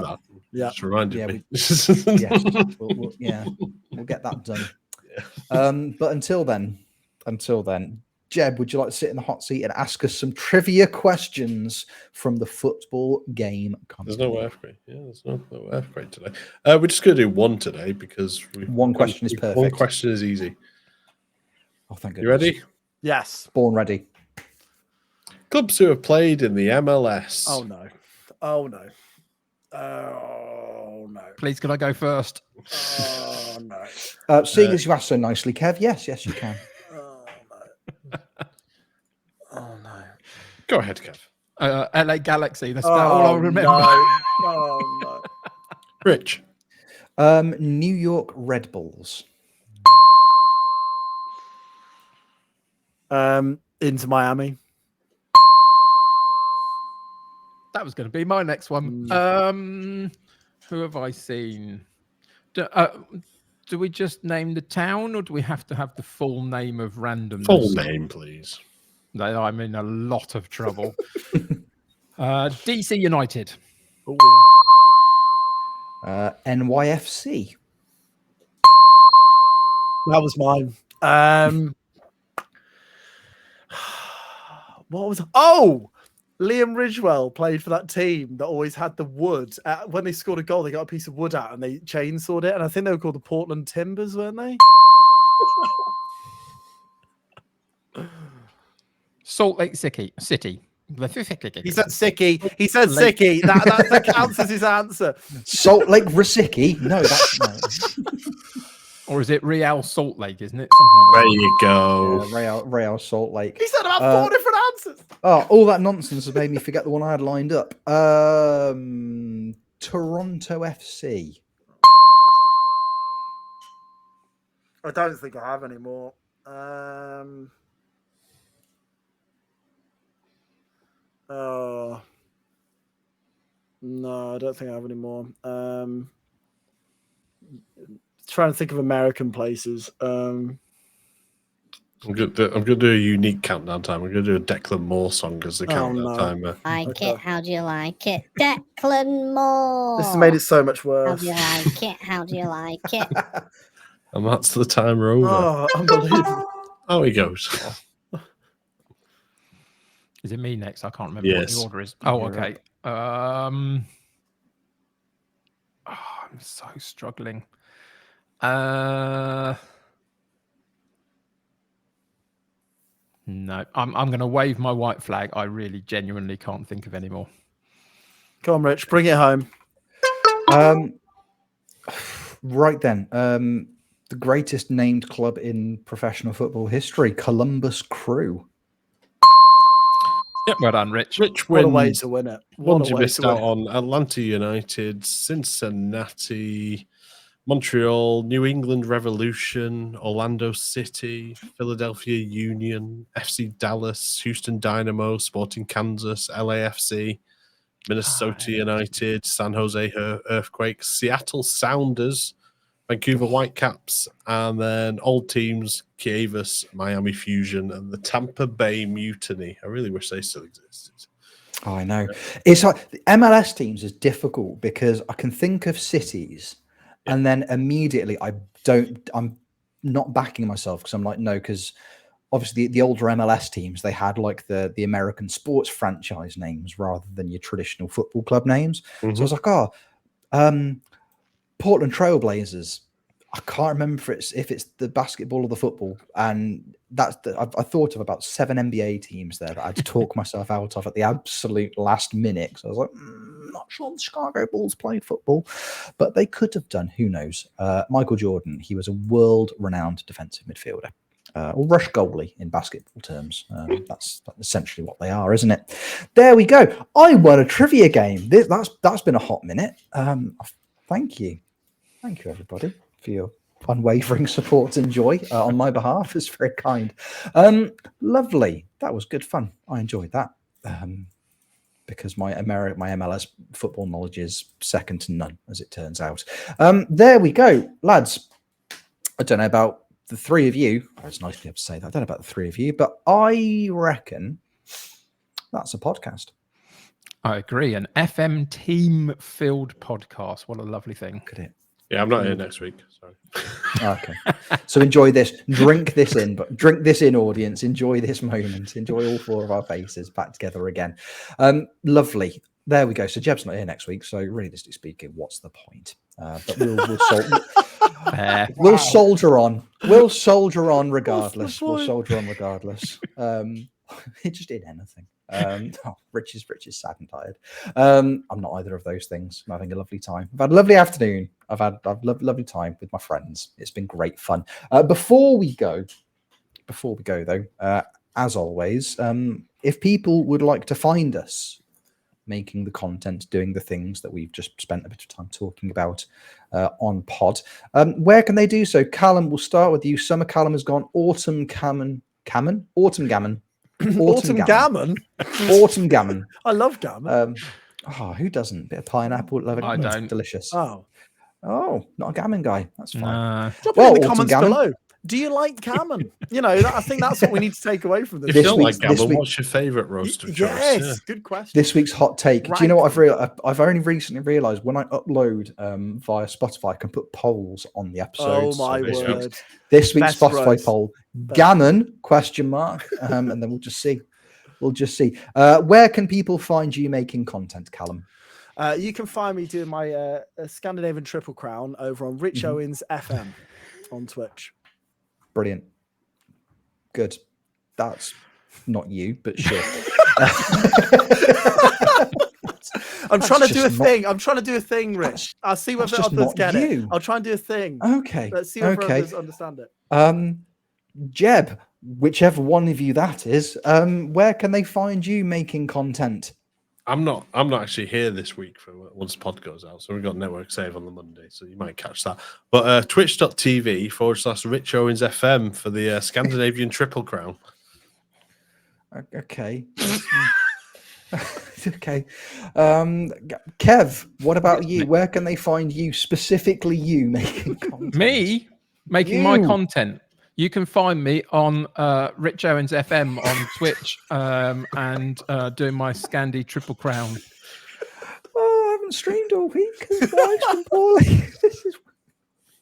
that. Yeah. Just reminded me. We'll get that done. But until then, Jeb, would you like to sit in the hot seat and ask us some trivia questions from the football game company? There's no earthquake. Yeah, there's no earthquake today. We're just going to do one today because one question is perfect. One question is easy. Oh, thank goodness. You ready? Yes. Born ready. Clubs who have played in the MLS. Oh, no. Oh, no. Oh, no. Please, can I go first? Oh, no. Seeing as you asked so nicely, Kev, yes, you can. Oh, no. Go ahead, Kev. LA Galaxy. That's about all I remember. No. Oh, no. Rich. New York Red Bulls. Into Miami. That was going to be my next one. Who have I seen? Do we just name the town, or do we have to have the full name of randomness? Full name, please. I'm in a lot of trouble. DC United. Oh, NYFC. that was mine. What was? Oh, Liam Ridgewell played for that team that always had the wood. When they scored a goal, they got a piece of wood out and they chainsawed it. And I think they were called the Portland Timbers, weren't they? Salt Lake City. He said Sicky. He said Sicky. That counts as his answer. Salt Lake Rosicky. No, that's no. Or is it Real Salt Lake, isn't it? Something like There you go. Real Salt Lake. He said about 4 different answers. Oh, all that nonsense has made me forget the one I had lined up. Toronto FC. I don't think I have any more. Oh. No, I don't think I have any more. Trying to think of American places. I'm going to do a unique countdown time. I'm going to do a Declan Moore song as the countdown timer. Like it? How do you like it? Declan Moore. This has made it so much How worse. do you like it? How do you like it? And that's the timer over. Oh, unbelievable. Oh, he goes. Is it me next? I can't remember what Yes. the order is. Oh, You're okay. I'm so struggling. No, I'm going to wave my white flag. I really genuinely can't think of any more. Come on, Rich, bring it home. Right then. The greatest named club in professional football history, Columbus Crew. Yep. Well done, Rich. Rich What a wins. way to win it. Ones What a you way missed to win out it. on: Atlanta United, Cincinnati, Montreal, New England Revolution, Orlando City, Philadelphia Union, FC Dallas, Houston Dynamo, Sporting Kansas, LAFC, Minnesota United, San Jose Earthquakes, Seattle Sounders, Vancouver Whitecaps, and then old teams, Kievis, Miami Fusion, and the Tampa Bay Mutiny. I really wish they still existed. Oh, I know. It's like the MLS teams is difficult because I can think of cities and then immediately I'm not backing myself because I'm like, no, because obviously the older MLS teams, they had like the American sports franchise names rather than your traditional football club names. So I was like, Portland Trailblazers. I can't remember if it's the basketball or the football. And I thought of about 7 NBA teams there that I had to talk myself out of at the absolute last minute. So I was like, not sure the Chicago Bulls played football, but they could have done. Who knows? Michael Jordan, he was a world-renowned defensive midfielder. Or rush goalie in basketball terms. That's essentially what they are, isn't it? There we go. I won a trivia game. That's been a hot minute. Thank you. Thank you, everybody, for your unwavering support and joy on my behalf. It's very kind. Lovely. That was good fun. I enjoyed that because my MLS football knowledge is second to none, as it turns out. There we go, lads. I don't know about the three of you. It's nice to be able to say that. I don't know about the three of you, but I reckon that's a podcast. I agree. An FM team-filled podcast. What a lovely thing. Look at it. Yeah, I'm not here next week. Sorry. Okay. So enjoy this. Drink this in, audience. Enjoy this moment. Enjoy all four of our faces back together again. Lovely. There we go. So Jeb's not here next week. So realistically speaking, what's the point? But we'll soldier on. We'll soldier on regardless. We'll soldier on regardless. It just did anything. Rich is sad and tired. I'm not either of those things. I'm having a lovely time. I've had a lovely afternoon. I've lovely time with my friends. It's been great fun. Before we go though, as always, if people would like to find us, making the content, doing the things that we've just spent a bit of time talking about on pod. Where can they do so? Callum, we'll start with you. Summer Callum has gone. Autumn gammon. Autumn gammon. Autumn gammon. I love gammon. Who doesn't? Bit of pineapple, love it. I don't. Delicious. Oh, not a gammon guy. That's fine. Nah. drop it in the comments below. Do you like gammon? I think that's what we need to take away from this. If you don't like gammon, what's your favourite roast of choice? Yes, good question. This week's hot take. Do you know what I've realized? I've only recently realised when I upload via Spotify, I can put polls on the episodes. Oh my word! This week's Best Spotify roast. poll: gammon ? And then we'll just see. Where can people find you making content, Callum? You can find me doing my Scandinavian Triple Crown over on Rich Owens FM on Twitch. Brilliant. Good. That's not you, but sure. I'm trying to do a thing. I'm trying to do a thing, Rich. I'll see whether others get it. I'll try and do a thing. Okay. Let's see whether others understand it. Jeb, whichever one of you that is, where can they find you making content? I'm not actually here this week for once the pod goes out, so we've got network save on the Monday, so you might catch that. But twitch.tv/Rich Owens FM for the Scandinavian Triple Crown. Okay. Okay. Kev, what about you? Where can they find you, specifically you, making content? Me making my content. You can find me on Rich Owens FM on Twitch and doing my Scandi Triple Crown. Oh, I haven't streamed all week because life's been poorly.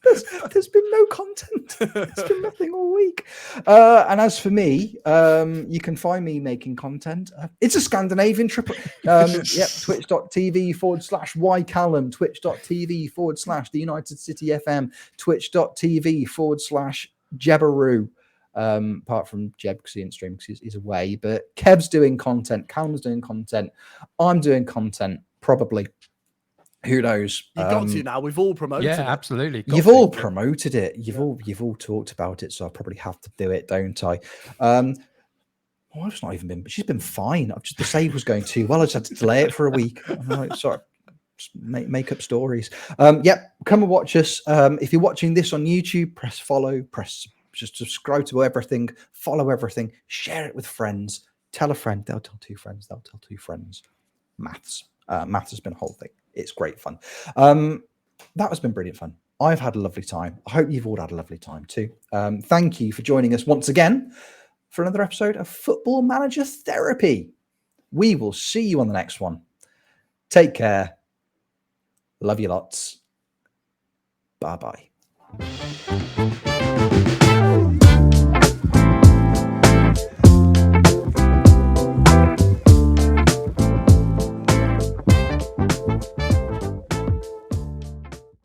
There's been no content. There's been nothing all week. And as for me, you can find me making content. It's a Scandinavian triple. Twitch.tv/YCallum, Twitch.tv/The United City FM, Twitch.tv/Jebaroo. Apart from Jeb because he didn't stream because he's away. But Kev's doing content. Callum's doing content. I'm doing content. Probably. Who knows? You've got to now. We've all promoted it. Absolutely. You've all promoted it. You've all talked about it, so I probably have to do it, don't I? I've not even been. She's been fine. The save was going too well. I just had to delay it for a week. I'm like, sorry. Just make up stories. Come and watch us. If you're watching this on YouTube, press follow. Just subscribe to everything. Follow everything. Share it with friends. Tell a friend. They'll tell two friends. They'll tell two friends. Maths has been a whole thing. It's great fun. That has been brilliant fun. I've had a lovely time. I hope you've all had a lovely time too. Thank you for joining us once again for another episode of Football Manager Therapy. We will see you on the next one. Take care. Love you lots. Bye-bye.